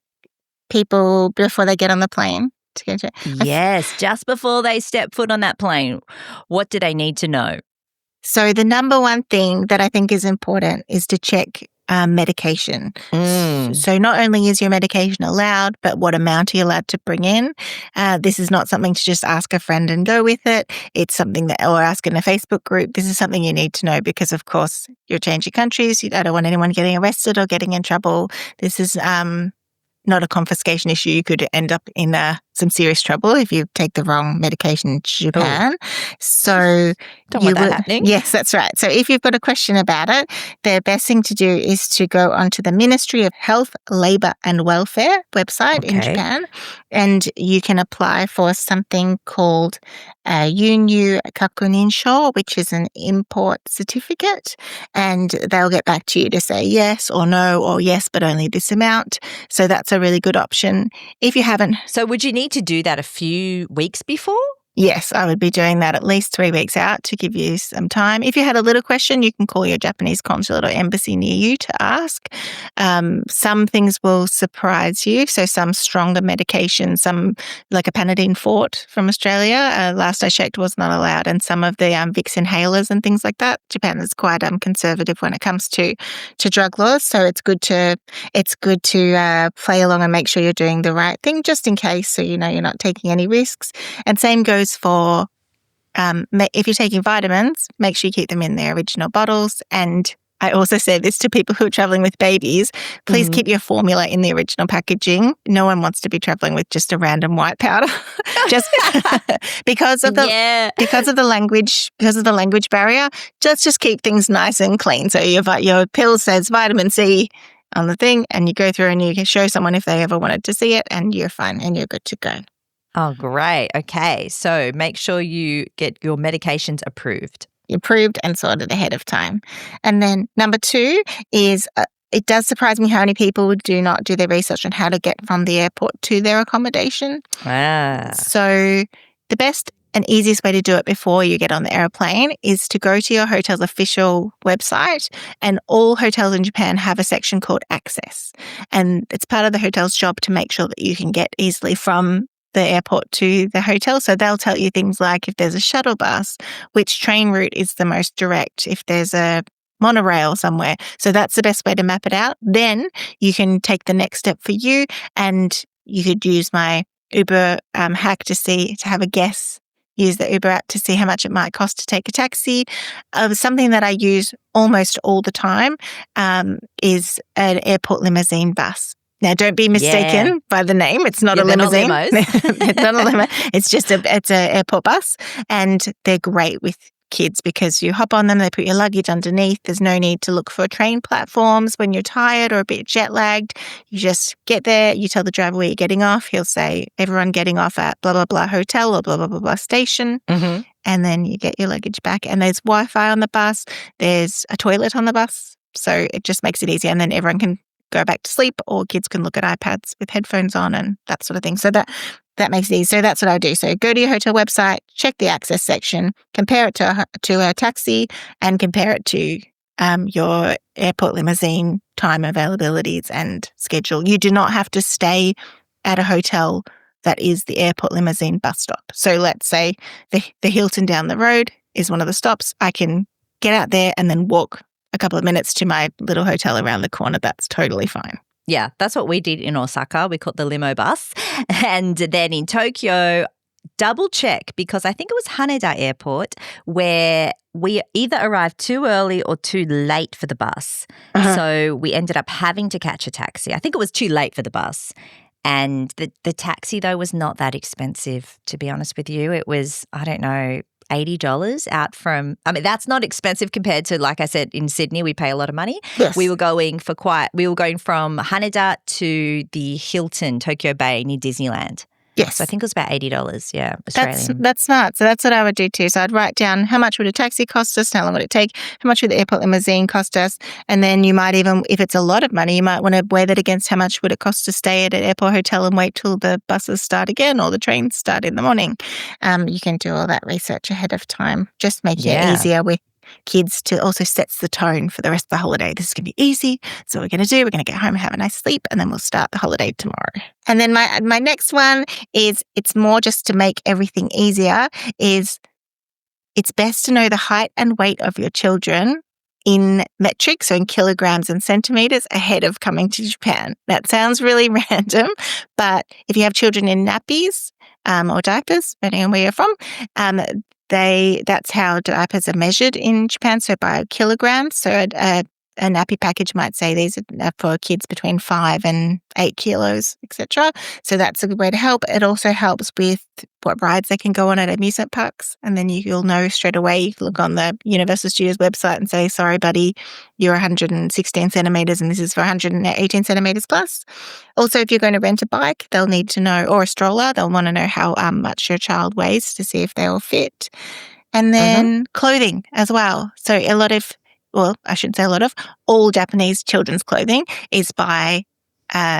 people, before they get on the plane, to go to? Yes, just before they step foot on that plane, what do they need to know? So the number one thing that I think is important is to check medication. So not only is your medication allowed, but what amount are you allowed to bring in? This is not something to just ask a friend and go with it. It's something or ask in a Facebook group. This is something you need to know because, of course, you're changing countries. I don't want anyone getting arrested or getting in trouble. This is not a confiscation issue. You could end up in some serious trouble if you take the wrong medication in Japan. So don't want that happening. Yes, that's right. So if you've got a question about it, the best thing to do is to go onto the Ministry of Health, Labour and Welfare website in Japan, and you can apply for something called Yunyu Kakuninsho, which is an import certificate, and they'll get back to you to say yes or no, or yes, but only this amount. So that's a really good option. If you haven't... So would you need to do that a few weeks before? Yes, I would be doing that at least 3 weeks out to give you some time. If you had a little question, you can call your Japanese consulate or embassy near you to ask. Some things will surprise you. So some stronger medication, some like a Panadine Fort from Australia, last I checked was not allowed. And some of the Vicks inhalers and things like that. Japan is quite conservative when it comes to drug laws. So it's good to play along and make sure you're doing the right thing just in case, so you know you're not taking any risks. And same goes for if you're taking vitamins, make sure you keep them in their original bottles, and I also say this to people who are traveling with babies, please keep your formula in the original packaging. No one wants to be traveling with just a random white powder. Just because of the language barrier, just keep things nice and clean. So your pill says vitamin C on the thing, and you go through and you can show someone if they ever wanted to see it, and you're fine and you're good to go. Oh, great. Okay. So make sure you get your medications approved. Approved and sorted ahead of time. And then number 2 is it does surprise me how many people do not do their research on how to get from the airport to their accommodation. So the best and easiest way to do it before you get on the airplane is to go to your hotel's official website, and all hotels in Japan have a section called Access. And it's part of the hotel's job to make sure that you can get easily from the airport to the hotel. So they'll tell you things like if there's a shuttle bus, which train route is the most direct, if there's a monorail somewhere. So that's the best way to map it out. Then you can take the next step for you, and you could use my Uber hack to have a guess. Use the Uber app to see how much it might cost to take a taxi. Something that I use almost all the time is an airport limousine bus. Now, don't be mistaken by the name. It's not a limousine. It's not a limo. It's just an airport bus, and they're great with kids because you hop on them, they put your luggage underneath. There's no need to look for train platforms when you're tired or a bit jet lagged. You just get there, you tell the driver where you're getting off. He'll say, everyone getting off at blah, blah, blah hotel or blah, blah, blah, blah station. And then you get your luggage back. And there's Wi-Fi on the bus. There's a toilet on the bus. So it just makes it easy. And then everyone can go back to sleep, or kids can look at iPads with headphones on and that sort of thing. So that makes it easy. So that's what I do. So go to your hotel website, check the access section, compare it to a taxi, and compare it to your airport limousine time availabilities and schedule. You do not have to stay at a hotel that is the airport limousine bus stop. So let's say the Hilton down the road is one of the stops. I can get out there and then walk a couple of minutes to my little hotel around the corner. That's totally fine. Yeah, that's what we did in Osaka. We caught the limo bus. And then in Tokyo, double check, because I think it was Haneda Airport where we either arrived too early or too late for the bus. So we ended up having to catch a taxi. I think it was too late for the bus. And the taxi, though, was not that expensive, to be honest with you. It was, I don't know, $80 out from, I mean, that's not expensive compared to, like I said, in Sydney, we pay a lot of money. Yes. We were going from Haneda to the Hilton, Tokyo Bay near Disneyland. Yes. So I think it was about $80, yeah, Australian. That's smart. So that's what I would do too. So I'd write down how much would a taxi cost us, how long would it take, how much would the airport limousine cost us, and then you might even, if it's a lot of money, you might want to weigh that against how much would it cost to stay at an airport hotel and wait till the buses start again or the trains start in the morning. You can do all that research ahead of time. Just make it easier with kids to also sets the tone for the rest of the holiday. This is going to be easy. So what we're going to do, we're going to get home and have a nice sleep, and then we'll start the holiday tomorrow. And then my next one is, it's more just to make everything easier, is it's best to know the height and weight of your children in metric, so in kilograms and centimeters, ahead of coming to Japan. That sounds really random, but if you have children in nappies or diapers, depending on where you're from, that's how diapers are measured in Japan, so by kilograms. So a nappy package might say these are for kids between 5 and 8 kilos, etc. So that's a good way to help. It also helps with what rides they can go on at amusement parks. And then you'll know straight away. You can look on the Universal Studios website and say, sorry, buddy, you're 116 centimetres and this is for 118 centimetres plus. Also, if you're going to rent a bike, they'll need to know, or a stroller, they'll want to know how much your child weighs to see if they will fit. And then clothing as well. So all Japanese children's clothing is by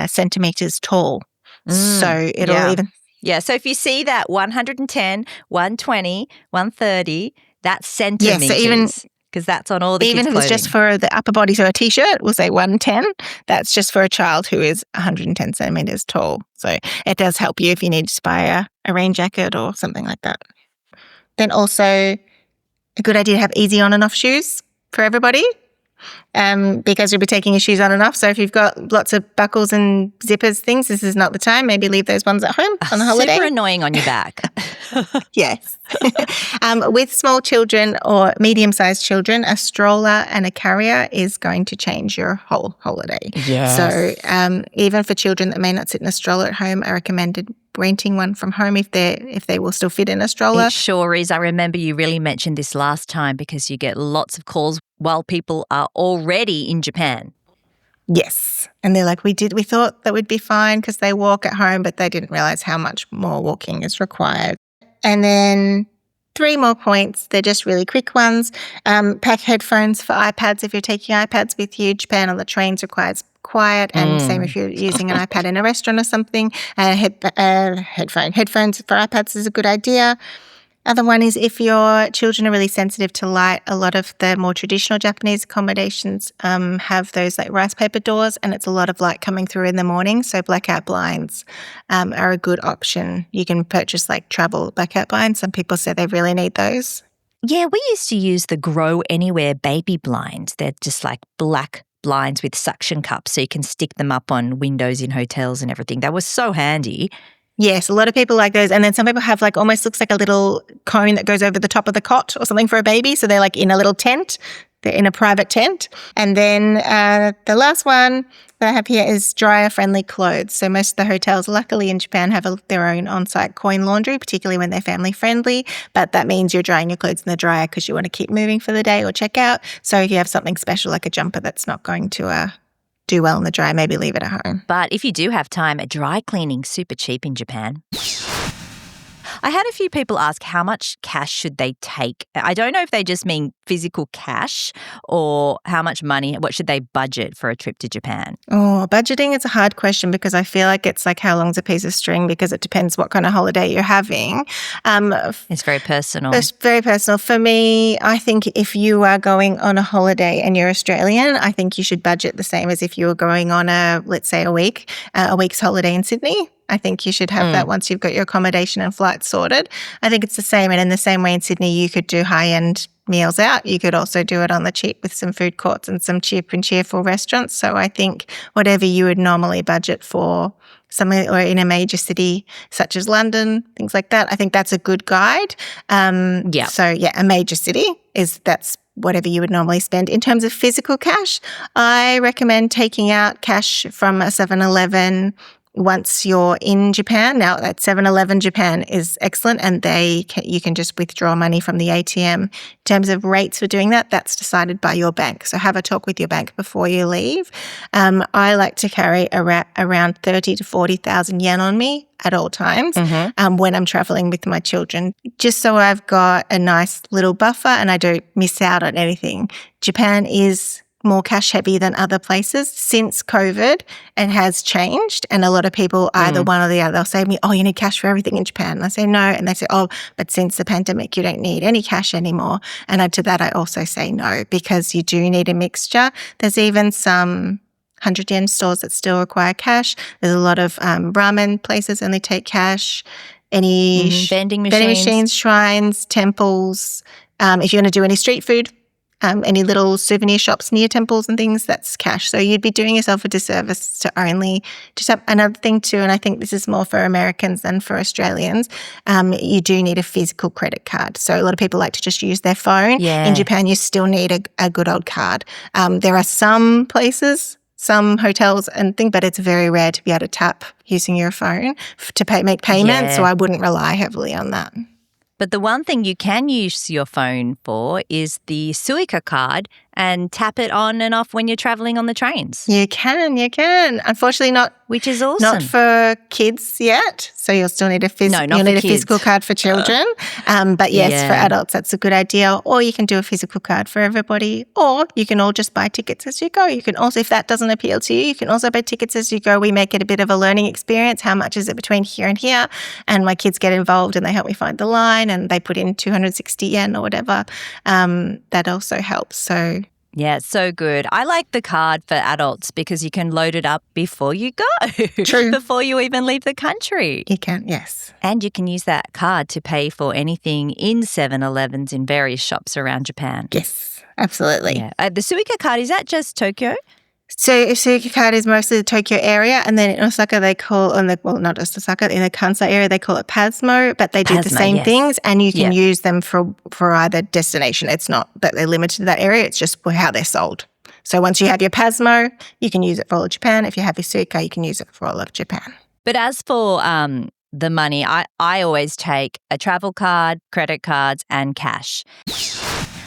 centimetres tall. So it'll even... Yeah, so if you see that 110, 120, 130, that's centimetres. Yeah, so because that's on all the kids' even if clothing. it's just for the upper body, so a T-shirt, we'll say 110. That's just for a child who is 110 centimetres tall. So it does help you if you need to buy a rain jacket or something like that. Then also a good idea to have easy on and off shoes for everybody, because you'll be taking your shoes on and off. So if you've got lots of buckles and zippers things, this is not the time. Maybe leave those ones at home on the holiday. Super annoying on your back. Yes. With small children or medium-sized children, a stroller and a carrier is going to change your whole holiday. Yes. So even for children that may not sit in a stroller at home, I recommended renting one from home if they will still fit in a stroller. It sure is. I remember you really mentioned this last time because you get lots of calls while people are already in Japan. Yes. And they're like, we thought that would be fine because they walk at home, but they didn't realize how much more walking is required. And then 3 more points. They're just really quick ones. Pack headphones for iPads if you're taking iPads with you. Japan on the trains requires quiet, and same if you're using an iPad in a restaurant or something. Headphones for iPads is a good idea. Other one is if your children are really sensitive to light, a lot of the more traditional Japanese accommodations have those like rice paper doors, and it's a lot of light coming through in the morning. So blackout blinds are a good option. You can purchase like travel blackout blinds. Some people say they really need those. Yeah, we used to use the Grow Anywhere baby blinds. They're just like black blinds with suction cups so you can stick them up on windows in hotels and everything. That was so handy. Yes, a lot of people like those. And then some people have like almost looks like a little cone that goes over the top of the cot or something for a baby. So they're like in a little tent. They're in a private tent. And then the last one that I have here is dryer-friendly clothes. So most of the hotels, luckily in Japan, have their own on-site coin laundry, particularly when they're family-friendly. But that means you're drying your clothes in the dryer because you want to keep moving for the day or check out. So if you have something special like a jumper that's not going to do well in the dryer, maybe leave it at home. But if you do have time, dry cleaning's super cheap in Japan. I had a few people ask how much cash should they take. I don't know if they just mean physical cash or how much money, what should they budget for a trip to Japan? Oh, budgeting is a hard question because I feel like it's like how long's a piece of string because it depends what kind of holiday you're having. It's very personal. It's very personal. For me, I think if you are going on a holiday and you're Australian, I think you should budget the same as if you were going on let's say a week's holiday in Sydney. I think you should have that once you've got your accommodation and flights sorted. I think it's the same. And in the same way in Sydney, you could do high-end meals out. You could also do it on the cheap with some food courts and some cheap and cheerful restaurants. So I think whatever you would normally budget for somewhere or in a major city such as London, things like that, I think that's a good guide. So yeah, a major city that's whatever you would normally spend. In terms of physical cash, I recommend taking out cash from a 7-Eleven once you're in Japan. Now, that 7-Eleven Japan is excellent and you can just withdraw money from the ATM. In terms of rates for doing that, that's decided by your bank. So have a talk with your bank before you leave. I like to carry around 30 to 40,000 yen on me at all times when I'm traveling with my children, just so I've got a nice little buffer and I don't miss out on anything. Japan is more cash heavy than other places since COVID and has changed. And a lot of people, either one or the other, they'll say to me, oh, you need cash for everything in Japan. And I say no. And they say, oh, but since the pandemic, you don't need any cash anymore. And to that, I also say no, because you do need a mixture. There's even some 100 yen stores that still require cash. There's a lot of ramen places only take cash. Any vending machines, shrines, temples. If you want to do any street food, any little souvenir shops near temples and things, that's cash. So you'd be doing yourself a disservice to only just have another thing too, and I think this is more for Americans than for Australians, you do need a physical credit card. So a lot of people like to just use their phone. Yeah. In Japan, you still need a good old card. There are some places, some hotels and things, but it's very rare to be able to tap using your phone to make payments, Yeah. so I wouldn't rely heavily on that. But the one thing you can use your phone for is the Suica card and tap it on and off when you're traveling on the trains. You can. Unfortunately, not Which is awesome. Not for kids yet, so you'll still need a physical card for children. But yes, for adults, that's a good idea. Or you can do a physical card for everybody, or you can all just buy tickets as you go. You can also, if that doesn't appeal to you, you can also buy tickets as you go. We make it a bit of a learning experience. How much is it between here and here? And my kids get involved and they help me find the line and they put in 260 yen or whatever. That also helps. So yeah, it's so good. I like the card for adults because you can load it up before you go. True. Before you even leave the country. You can, yes. And you can use that card to pay for anything in 7-Elevens in various shops around Japan. Yes, absolutely. Yeah. The Suica card, is that just Tokyo? So Suzuki card is mostly the Tokyo area, and then in Osaka they call, not just Osaka, in the Kansai area they call it Pasmo, but they do the Pasmo, same yes. things, and you can Yep. use them for either destination. It's not that they're limited to that area, it's just how they're sold. So once you have your Pasmo, you can use it for all of Japan. If you have your Suica, you can use it for all of Japan. But as for the money, I always take a travel card, credit cards, and cash.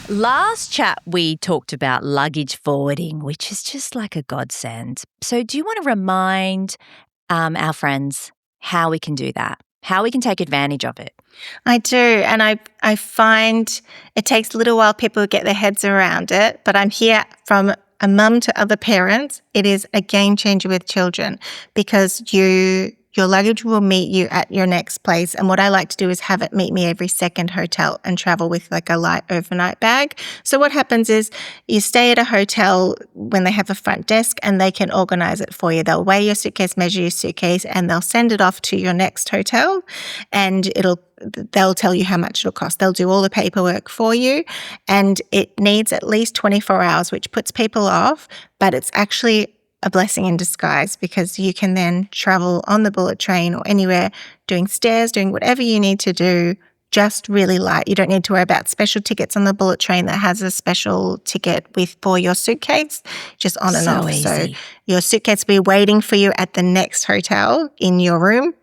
Last chat, we talked about luggage forwarding, which is just like a godsend. So do you want to remind our friends how we can do that, how we can take advantage of it? I do, and I find it takes a little while people get their heads around it, but I'm here from a mum to other parents. It is a game changer with children because your luggage will meet you at your next place. And what I like to do is have it meet me every second hotel and travel with like a light overnight bag. So what happens is you stay at a hotel when they have a front desk and they can organise it for you. They'll weigh your suitcase, measure your suitcase, and they'll send it off to your next hotel, and they'll tell you how much it'll cost. They'll do all the paperwork for you, and it needs at least 24 hours, which puts people off, but it's actually a blessing in disguise because you can then travel on the bullet train or anywhere, doing stairs, doing whatever you need to do, just really light. You don't need to worry about special tickets on the bullet train that has a special ticket for your suitcase, just on and So off. easy. So your suitcase will be waiting for you at the next hotel in your room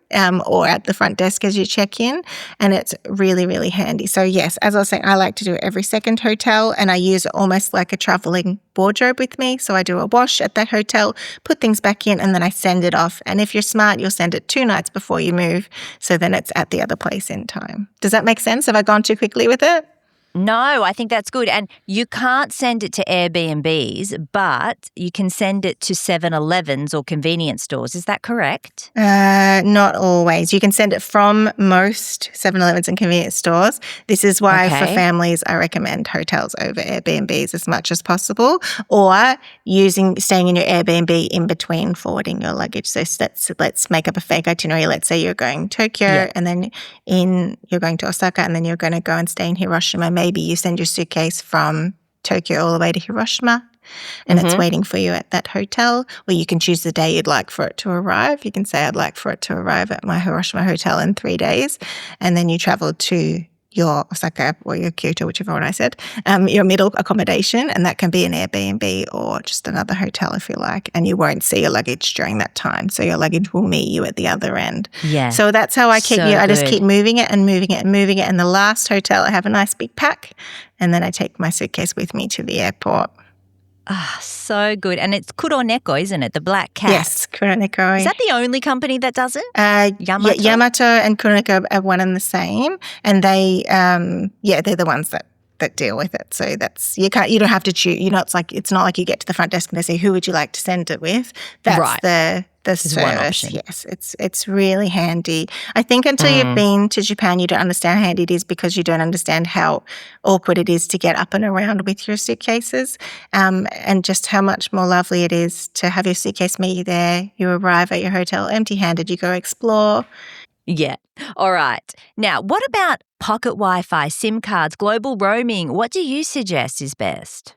or at the front desk as you check in, and it's really, really handy. So yes, as I was saying, I like to do it every second hotel, and I use it almost like a traveling wardrobe with me. So I do a wash at that hotel, put things back in, and then I send it off. And if you're smart, you'll send it 2 nights before you move, so then it's at the other place in time. Does that make sense? Have I gone too quickly with it? No, I think that's good. And you can't send it to Airbnbs, but you can send it to 7-Elevens or convenience stores. Is that correct? Not always. You can send it from most 7-Elevens and convenience stores. This is why for families, I recommend hotels over Airbnbs as much as possible, or staying in your Airbnb in between forwarding your luggage. So let's make up a fake itinerary. Let's say you're going Tokyo and then you're going to Osaka and then you're going to go and stay in Hiroshima. Maybe you send your suitcase from Tokyo all the way to Hiroshima and it's waiting for you at that hotel, or you can choose the day you'd like for it to arrive. You can say, I'd like for it to arrive at my Hiroshima hotel in 3 days, and then you travel to your Osaka or your Kyoto, whichever one I said, your middle accommodation, and that can be an Airbnb or just another hotel if you like, and you won't see your luggage during that time. So your luggage will meet you at the other end. Yeah. So that's how I keep So I just good. keep moving it and moving it and moving it. And the last hotel, I have a nice big pack, and then I take my suitcase with me to the airport. Ah, so good. And it's Kuroneko, isn't it? The black cat. Yes, Kuroneko. Is that the only company that does it? Yamato? Yamato and Kuroneko are one and the same, and they, they're the ones that deal with it. So you don't have to choose. It's not like you get to the front desk and they say, who would you like to send it with? That's Right. the There's one service. option. Yes, it's really handy. I think until you've been to Japan, you don't understand how handy it is because you don't understand how awkward it is to get up and around with your suitcases, and just how much more lovely it is to have your suitcase meet you there. You arrive at your hotel empty-handed. You go explore. Yeah. All right. Now, what about pocket Wi-Fi, SIM cards, global roaming? What do you suggest is best?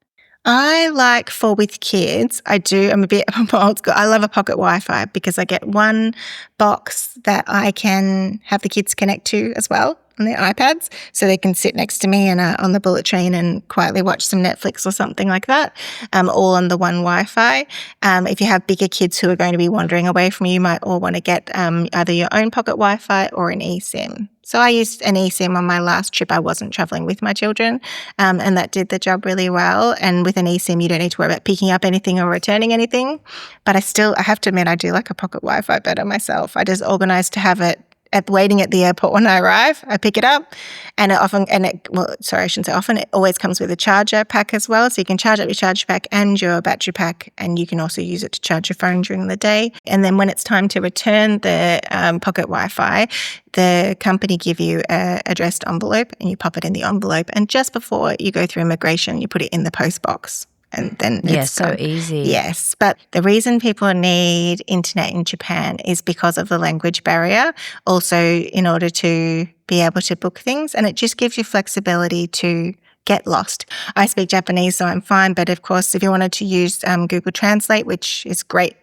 I like with kids. I do. I'm a bit old school. I love a pocket Wi-Fi because I get one box that I can have the kids connect to as well on their iPads, so they can sit next to me and on the bullet train and quietly watch some Netflix or something like that, all on the one Wi-Fi. If you have bigger kids who are going to be wandering away from you, you might all want to get either your own pocket Wi-Fi or an eSIM. So I used an eSIM on my last trip. I wasn't traveling with my children, and that did the job really well. And with an eSIM, you don't need to worry about picking up anything or returning anything. But I have to admit, I do like a pocket Wi-Fi better myself. I just organise to have it waiting at the airport when I arrive. I pick it up, and I shouldn't say often, it always comes with a charger pack as well. So you can charge up your charger pack and your battery pack, and you can also use it to charge your phone during the day. And then when it's time to return the pocket Wi-Fi, the company give you an addressed envelope, and you pop it in the envelope. And just before you go through immigration, you put it in the post box. And then it's so done. easy. Yes, but the reason people need internet in Japan is because of the language barrier, also in order to be able to book things, and it just gives you flexibility to get lost. I speak Japanese, so I'm fine. But of course, if you wanted to use Google Translate, which is great,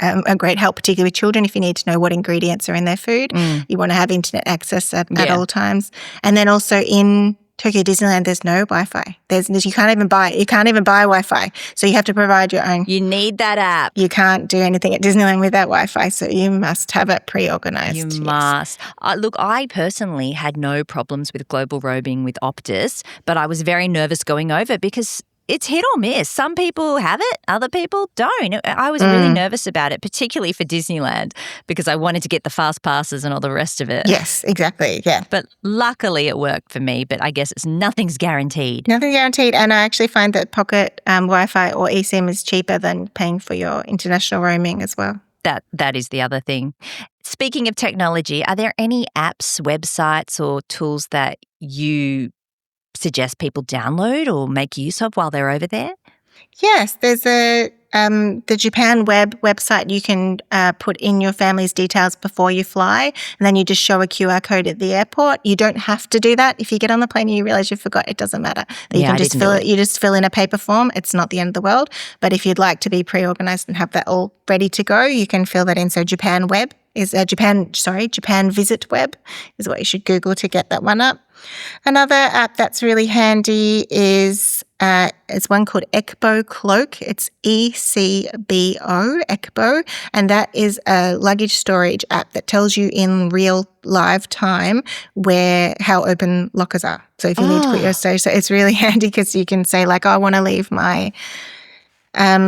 a great help, particularly with children, if you need to know what ingredients are in their food, you want to have internet access at all times. And then also in Tokyo Disneyland, there's no Wi-Fi. You can't even buy Wi-Fi. So you have to provide your own. You need that app. You can't do anything at Disneyland without Wi-Fi, so you must have it pre-organised. You must. Look, I personally had no problems with global roaming with Optus, but I was very nervous going over because it's hit or miss. Some people have it, other people don't. I was really nervous about it, particularly for Disneyland, because I wanted to get the fast passes and all the rest of it. Yes, exactly. Yeah. But luckily it worked for me, but I guess nothing's guaranteed. Nothing guaranteed. And I actually find that pocket Wi-Fi or eSIM is cheaper than paying for your international roaming as well. That is the other thing. Speaking of technology, are there any apps, websites or tools that you suggest people download or make use of while they're over there? Yes, there's the Japan website. You can put in your family's details before you fly, and then you just show a QR code at the airport. You don't have to do that. If you get on the plane and you realise you forgot, it doesn't matter. You can just fill it. You just fill in a paper form. It's not the end of the world. But if you'd like to be pre-organised and have that all ready to go, you can fill that in. So Japan Visit Web is what you should Google to get that one up. Another app that's really handy is one called Ekbo Cloak. It's ECBO, Ekbo, and that is a luggage storage app that tells you in real live time how open lockers are. So if you need to put your storage, so it's really handy because you can say like, I want to leave my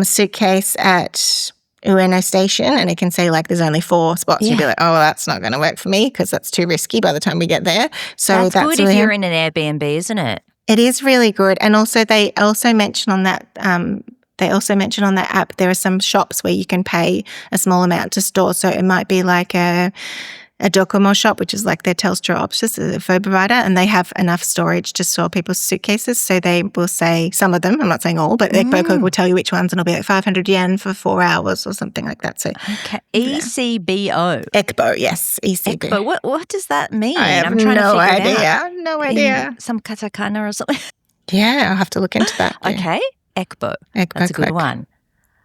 suitcase at Ueno Station, and it can say like there's only 4 spots. You'd be like, oh, well, that's not going to work for me because that's too risky by the time we get there. So that's good really if you're in an Airbnb, isn't it? It is really good. And also they also mention on that app there are some shops where you can pay a small amount to store. So it might be like a Docomo shop, which is like their Telstra Optus, a phone provider, and they have enough storage to store people's suitcases. So they will say, some of them, I'm not saying all, but Ekbo will tell you which ones, and it'll be like 500 yen for 4 hours or something like that. So okay. ECBO. Ekbo, yes. ECBO. But what does that mean? I have no idea. Some katakana or something? Yeah, I'll have to look into that. Yeah. Okay. Ekbo. That's a good one.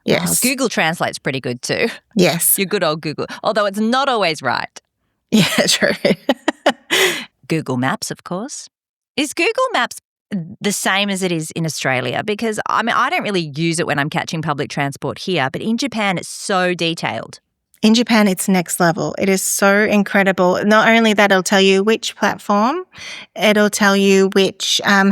Yes. Google Translate's pretty good too. Yes. Your good old Google. Although it's not always right. Yeah, true. Google Maps, of course. Is Google Maps the same as it is in Australia? Because, I mean, I don't really use it when I'm catching public transport here, but in Japan it's so detailed. In Japan, it's next level. It is so incredible. Not only that, it'll tell you which platform, it'll tell you which how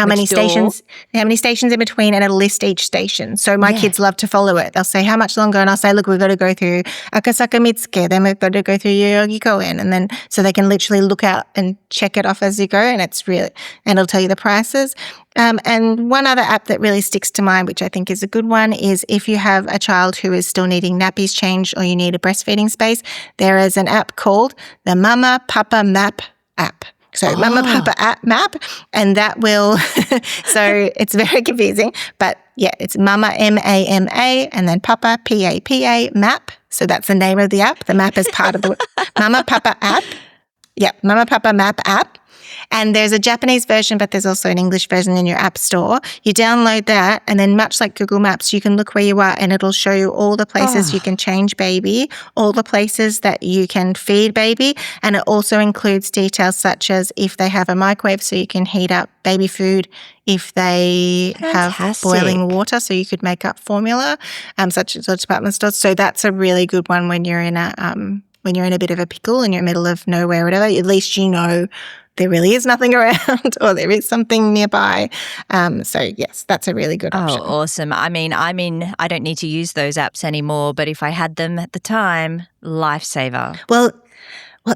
many stations in between, and it'll list each station. So my kids love to follow it. They'll say, how much longer? And I'll say, look, we've got to go through Akasaka Mitsuke, then we've got to go through Yoyogi Koen, and then so they can literally look out and check it off as you go, and it'll tell you the prices. And one other app that really sticks to mind, which I think is a good one, is if you have a child who is still needing nappies changed or you need a breastfeeding space, there is an app called the Mama Papa Map app. So Mama Papa app map, and that will, so it's very confusing, but yeah, it's Mama M-A-M-A and then Papa P-A-P-A map. So that's the name of the app. The map is part of the Mama Papa app. Yeah, Mama Papa Map app. And there's a Japanese version, but there's also an English version in your app store. You download that, and then much like Google Maps, you can look where you are and it'll show you all the places you can change baby, all the places that you can feed baby. And it also includes details such as if they have a microwave so you can heat up baby food, if they have boiling water so you could make up formula, such as department stores. So that's a really good one when you're in a bit of a pickle and you're in the middle of nowhere or whatever. At least you know there really is nothing around or there is something nearby. So, yes, that's a really good option. Oh, awesome. I mean, I don't need to use those apps anymore, but if I had them at the time, lifesaver. Well,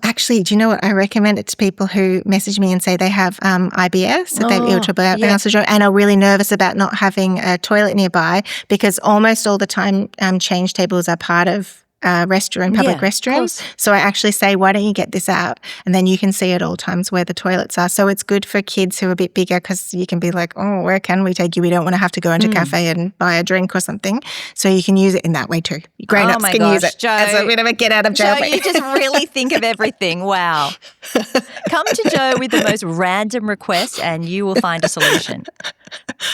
actually, do you know what? I recommend it to people who message me and say they have IBS, so they have irritable bowel syndrome, and are really nervous about not having a toilet nearby, because almost all the time change tables are part of public Of restrooms. course. So I actually say, why don't you get this out? And then you can see at all times where the toilets are. So it's good for kids who are a bit bigger because you can be like, oh, where can we take you? We don't want to have to go into a cafe and buy a drink or something. So you can use it in that way too. Grown-ups my can use gosh, it Jo. as a bit of a get out of jail. Jo, you just really think of everything. Wow. Come to Jo with the most random requests and you will find a solution.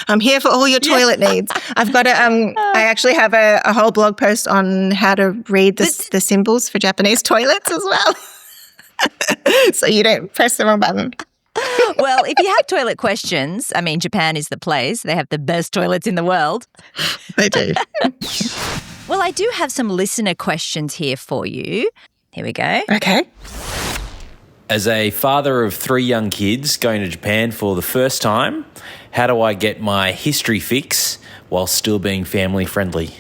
I'm here for all your toilet needs. I've got I actually have a whole blog post on how to read the symbols for Japanese toilets as well. So you don't press the wrong button. Well, if you have toilet questions, I mean, Japan is the place. They have the best toilets in the world. They do. Well, I do have some listener questions here for you. Here we go. Okay. As a father of 3 young kids going to Japan for the first time, how do I get my history fix while still being family friendly?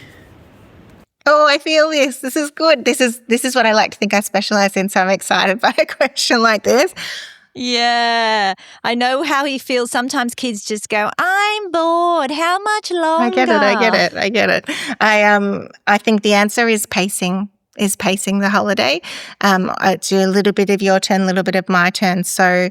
Oh, I feel this. This is good. This is what I like to think I specialize in, so I'm excited by a question like this. Yeah, I know how he feels. Sometimes kids just go, I'm bored. How much longer? I get it. I think the answer is pacing the holiday. I do a little bit of your turn, a little bit of my turn. So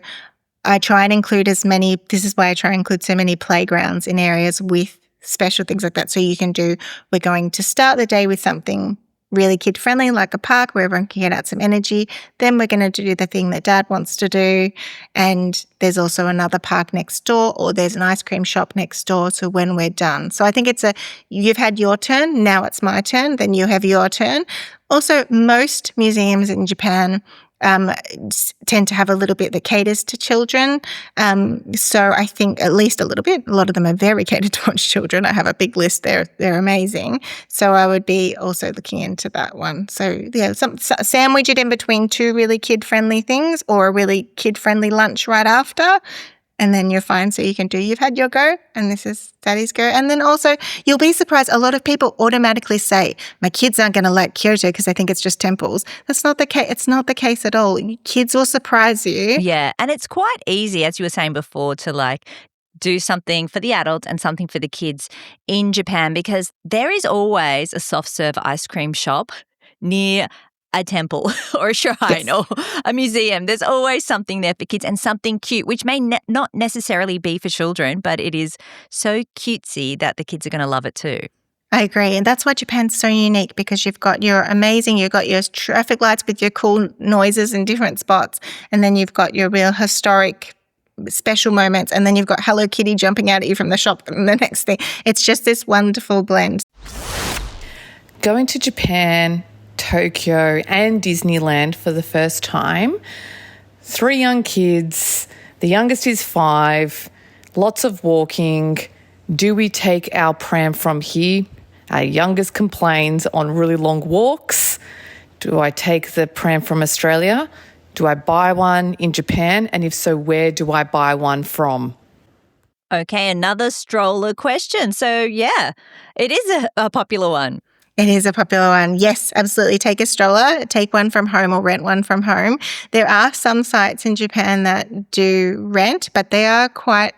I try and include this is why I try and include so many playgrounds in areas with special things like that. So we're going to start the day with something really kid-friendly, like a park where everyone can get out some energy. Then we're going to do the thing that Dad wants to do. And there's also another park next door, or there's an ice cream shop next door to when we're done. So I think you've had your turn, now it's my turn, then you have your turn. Also, most museums in Japan tend to have a little bit that caters to children. So I think at least a little bit. A lot of them are very catered towards children. I have a big list there. They're amazing. So I would be also looking into that one. So yeah, sandwich it in between 2 really kid-friendly things or a really kid-friendly lunch right after. And then you're fine. So you've had your go and this is Daddy's go. And then also you'll be surprised. A lot of people automatically say, my kids aren't going to like Kyoto because they think it's just temples. That's not the case. It's not the case at all. Kids will surprise you. Yeah, and it's quite easy, as you were saying before, to do something for the adults and something for the kids in Japan because there is always a soft serve ice cream shop near a temple or a shrine or a museum. There's always something there for kids and something cute, which may not necessarily be for children, but it is so cutesy that the kids are going to love it too. I agree. And that's why Japan's so unique because you've got your traffic lights with your cool noises in different spots. And then you've got your real historic special moments. And then you've got Hello Kitty jumping out at you from the shop and the next thing. It's just this wonderful blend. Going to Japan, Tokyo and Disneyland for the first time. 3 young kids. The youngest is 5. Lots of walking. Do we take our pram from here? Our youngest complains on really long walks. Do I take the pram from Australia? Do I buy one in Japan? And if so, where do I buy one from? Okay, another stroller question. So yeah, it is a popular one. It is a popular one. Yes, absolutely. Take a stroller, take one from home or rent one from home. There are some sites in Japan that do rent, but they are quite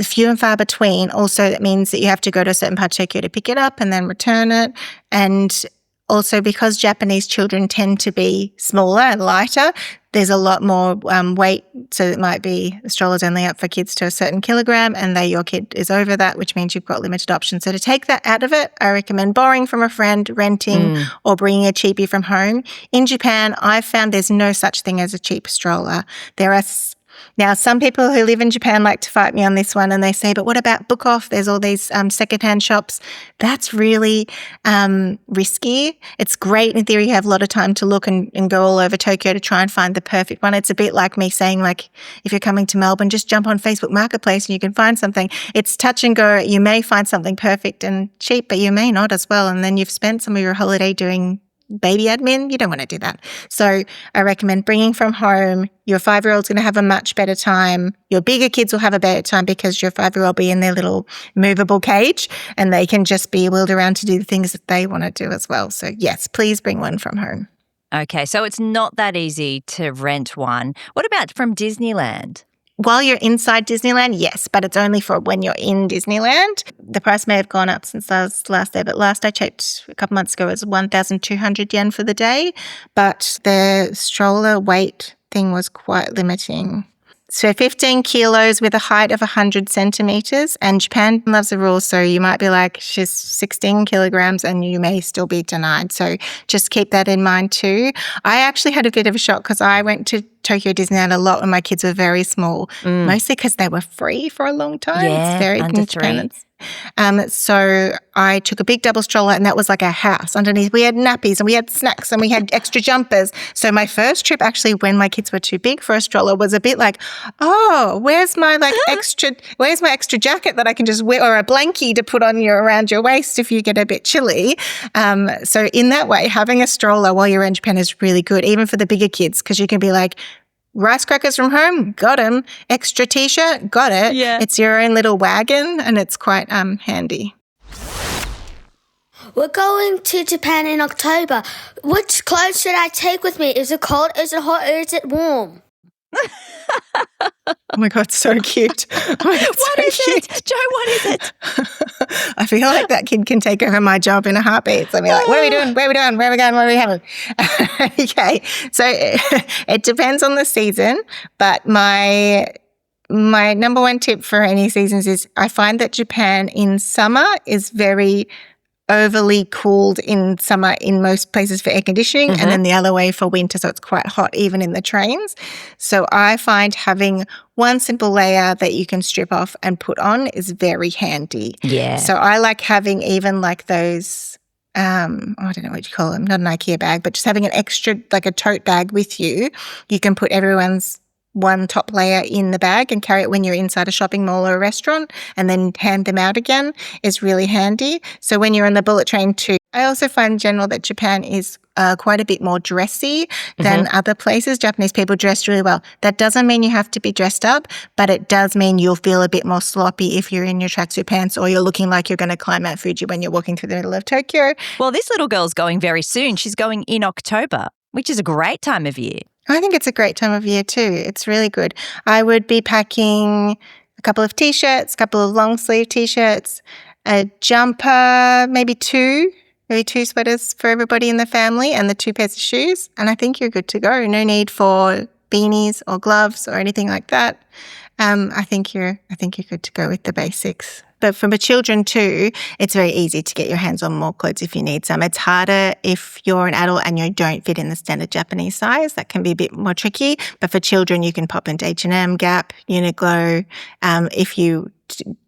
few and far between. Also, that means that you have to go to a certain part of Tokyo to pick it up and then return it. And also because Japanese children tend to be smaller and lighter, there's a lot more weight. So it might be the stroller's only up for kids to a certain kilogram and your kid is over that, which means you've got limited options. So to take that out of it, I recommend borrowing from a friend, renting or bringing a cheapie from home. In Japan, I've found there's no such thing as a cheap stroller. Now, some people who live in Japan like to fight me on this one and they say, but what about Book Off? There's all these secondhand shops. That's really risky. It's great in theory. You have a lot of time to look and go all over Tokyo to try and find the perfect one. It's a bit like me saying, if you're coming to Melbourne, just jump on Facebook Marketplace and you can find something. It's touch and go. You may find something perfect and cheap, but you may not as well. And then you've spent some of your holiday doing baby admin. You don't want to do that. So I recommend bringing from home. Your 5-year-old's going to have a much better time. Your bigger kids will have a better time because your 5-year-old will be in their little movable cage and they can just be wheeled around to do the things that they want to do as well. So yes, please bring one from home. Okay, so it's not that easy to rent one. What about from Disneyland? While you're inside Disneyland, yes, but it's only for when you're in Disneyland. The price may have gone up since I was last there, but last I checked a couple months ago, it was 1,200 yen for the day. But the stroller weight thing was quite limiting. So 15 kilos with a height of 100 centimeters. And Japan loves the rules, so you might be like, she's 16 kilograms and you may still be denied. So just keep that in mind too. I actually had a bit of a shock because I went to Tokyo Disneyland a lot when my kids were very small, mostly because they were free for a long time. Yeah, it's very under 3. So I took a big double stroller and that was like a house underneath. We had nappies and we had snacks and we had extra jumpers. So my first trip actually when my kids were too big for a stroller was a bit like, oh, where's my extra jacket that I can just wear or a blankie to put on around your waist if you get a bit chilly. So in that way, having a stroller while you're in Japan is really good, even for the bigger kids, because you can be like, rice crackers from home, got them. Extra T-shirt, got it. Yeah. It's your own little wagon and it's quite handy. We're going to Japan in October. Which clothes should I take with me? Is it cold, is it hot, or is it warm? Oh my God, so cute. What is it? Jo, what is it? I feel like that kid can take over my job in a heartbeat. So I'll be like, what are we doing? Where are we doing? Where are we going? What are we having? Okay, so it depends on the season, but my number one tip for any seasons is I find that Japan in summer is very overly cooled in summer in most places for air conditioning and then the other way for winter, so it's quite hot even in the trains. So I find having one simple layer that you can strip off and put on is very handy. Yeah. So I like having even like those I don't know what you call them, not an IKEA bag, but just having an extra, like a tote bag with you. You can put everyone's one top layer in the bag and carry it when you're inside a shopping mall or a restaurant and then hand them out again is really handy. So when you're on the bullet train too, I also find in general that Japan is quite a bit more dressy than other places. Japanese people dress really well. That doesn't mean you have to be dressed up, but it does mean you'll feel a bit more sloppy if you're in your tracksuit pants or you're looking like you're going to climb Mount Fuji when you're walking through the middle of Tokyo. Well, this little girl's going very soon. She's going in October, which is a great time of year. I think it's a great time of year too. It's really good. I would be packing a couple of T-shirts, a couple of long sleeve T-shirts, a jumper, maybe two sweaters for everybody in the family and the 2 pairs of shoes. And I think you're good to go. No need for beanies or gloves or anything like that. I think you're good to go with the basics. But for the children too, it's very easy to get your hands on more clothes if you need some. It's harder if you're an adult and you don't fit in the standard Japanese size. That can be a bit more tricky. But for children, you can pop into H&M, Gap, Uniqlo. If you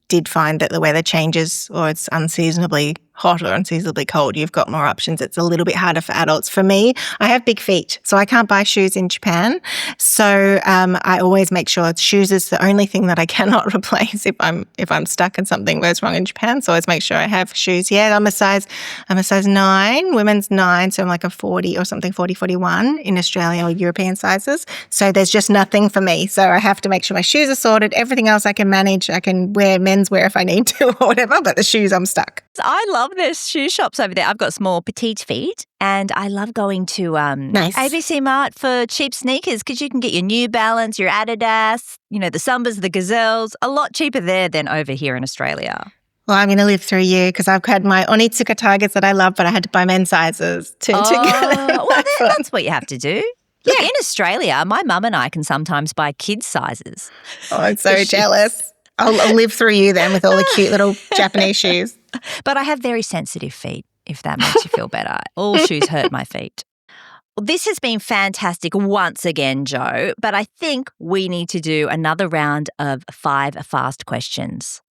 did find that the weather changes or it's unseasonably hot or unseasonably cold, you've got more options. It's a little bit harder for adults. For me, I have big feet, so I can't buy shoes in Japan. So I always make sure shoes is the only thing that I cannot replace if I'm stuck and something goes wrong in Japan. So I always make sure I have shoes. Yeah, I'm a size 9, women's 9, so I'm like a 40 or something, 40, 41 in Australian or European sizes. So there's just nothing for me. So I have to make sure my shoes are sorted. Everything else I can manage. I can wear menswear if I need to or whatever, but the shoes I'm stuck. I love their shoe shops over there. I've got small petite feet and I love going to ABC Mart for cheap sneakers because you can get your New Balance, your Adidas, the Sambas, the Gazelles, a lot cheaper there than over here in Australia. Well, I'm going to live through you because I've had my Onitsuka Targets that I love, but I had to buy men's sizes to get well, that's what you have to do. Look, in Australia, my mum and I can sometimes buy kids' sizes. Oh, I'm so jealous. I'll live through you then with all the cute little Japanese shoes. But I have very sensitive feet, if that makes you feel better. All shoes hurt my feet. Well, this has been fantastic once again, Jo, but I think we need to do another round of 5 fast questions.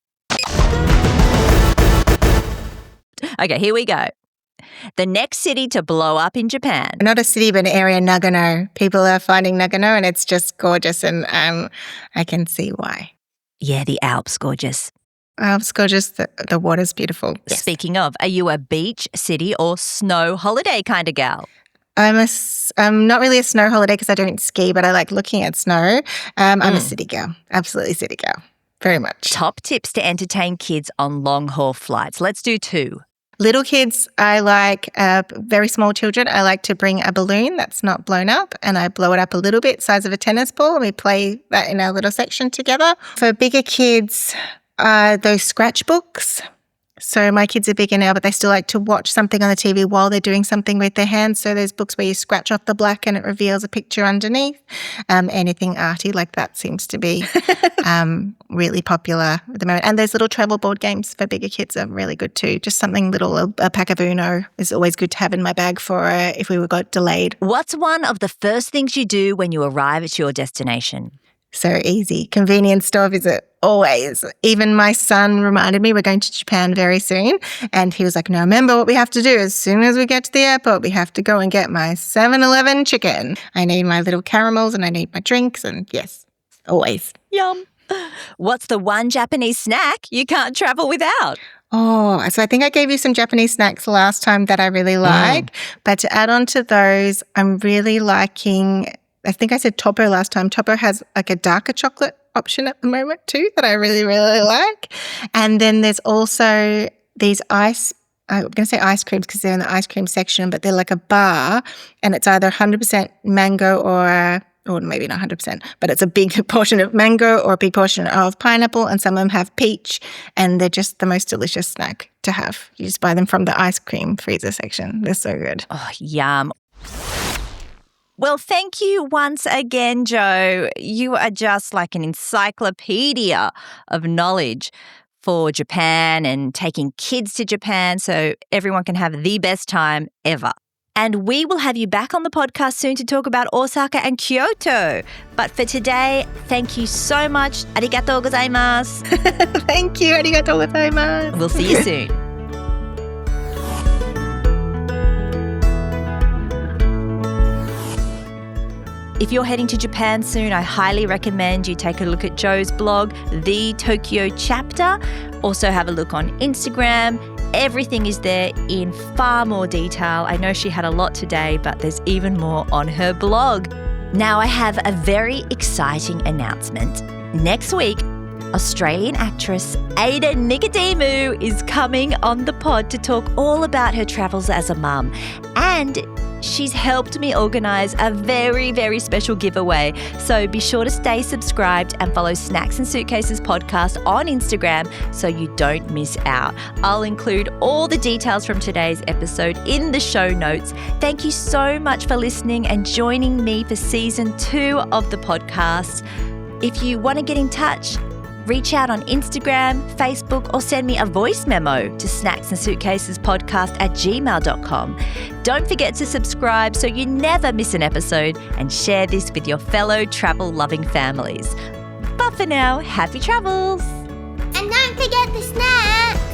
Okay, here we go. The next city to blow up in Japan. Not a city, but an area, Nagano. People are finding Nagano and it's just gorgeous and I can see why. Yeah, the Alps, gorgeous. Alps, gorgeous. The water's beautiful. Yes. Speaking of, are you a beach, city or snow holiday kind of gal? I'm not really a snow holiday because I don't ski, but I like looking at snow. I'm a city girl. Absolutely city girl. Very much. Top tips to entertain kids on long-haul flights. Let's do 2. Little kids, I like very small children. I like to bring a balloon that's not blown up, and I blow it up a little bit, size of a tennis ball, and we play that in our little section together. For bigger kids, those scratchbooks. So my kids are bigger now, but they still like to watch something on the TV while they're doing something with their hands. So there's books where you scratch off the black and it reveals a picture underneath. Anything arty like that seems to be really popular at the moment. And there's little travel board games for bigger kids are really good too. Just something little, a pack of Uno is always good to have in my bag for if we got delayed. What's one of the first things you do when you arrive at your destination? So easy. Convenience store visit. Always. Even my son reminded me we're going to Japan very soon. And he was like, no, remember what we have to do. As soon as we get to the airport, we have to go and get my 7-Eleven chicken. I need my little caramels and I need my drinks. And yes, always. Yum. What's the one Japanese snack you can't travel without? Oh, so I think I gave you some Japanese snacks last time that I really like. But to add on to those, I'm really liking, I think I said Topo last time. Topo has like a darker chocolate option at the moment too that I really, really like. And then there's also these I'm going to say ice creams because they're in the ice cream section, but they're like a bar and it's either 100% mango or maybe not 100%, but it's a big portion of mango or a big portion of pineapple, and some of them have peach, and they're just the most delicious snack to have. You just buy them from the ice cream freezer section. They're so good. Oh, yum. Well, thank you once again, Jo. You are just like an encyclopedia of knowledge for Japan and taking kids to Japan so everyone can have the best time ever. And we will have you back on the podcast soon to talk about Osaka and Kyoto. But for today, thank you so much. Arigatou gozaimasu. Thank you. Arigatou gozaimasu. We'll see you soon. If you're heading to Japan soon, I highly recommend you take a look at Jo's blog, The Tokyo Chapter. Also have a look on Instagram. Everything is there in far more detail. I know she had a lot today, but there's even more on her blog. Now I have a very exciting announcement. Next week, Australian actress Ada Nicodemu is coming on the pod to talk all about her travels as a mum. And she's helped me organise a very, very special giveaway. So be sure to stay subscribed and follow Snacks and Suitcases podcast on Instagram so you don't miss out. I'll include all the details from today's episode in the show notes. Thank you so much for listening and joining me for season 2 of the podcast. If you want to get in touch, reach out on Instagram, Facebook, or send me a voice memo to snacksandsuitcasespodcast@gmail.com. Don't forget to subscribe so you never miss an episode, and share this with your fellow travel-loving families. But for now, happy travels! And don't forget the snacks!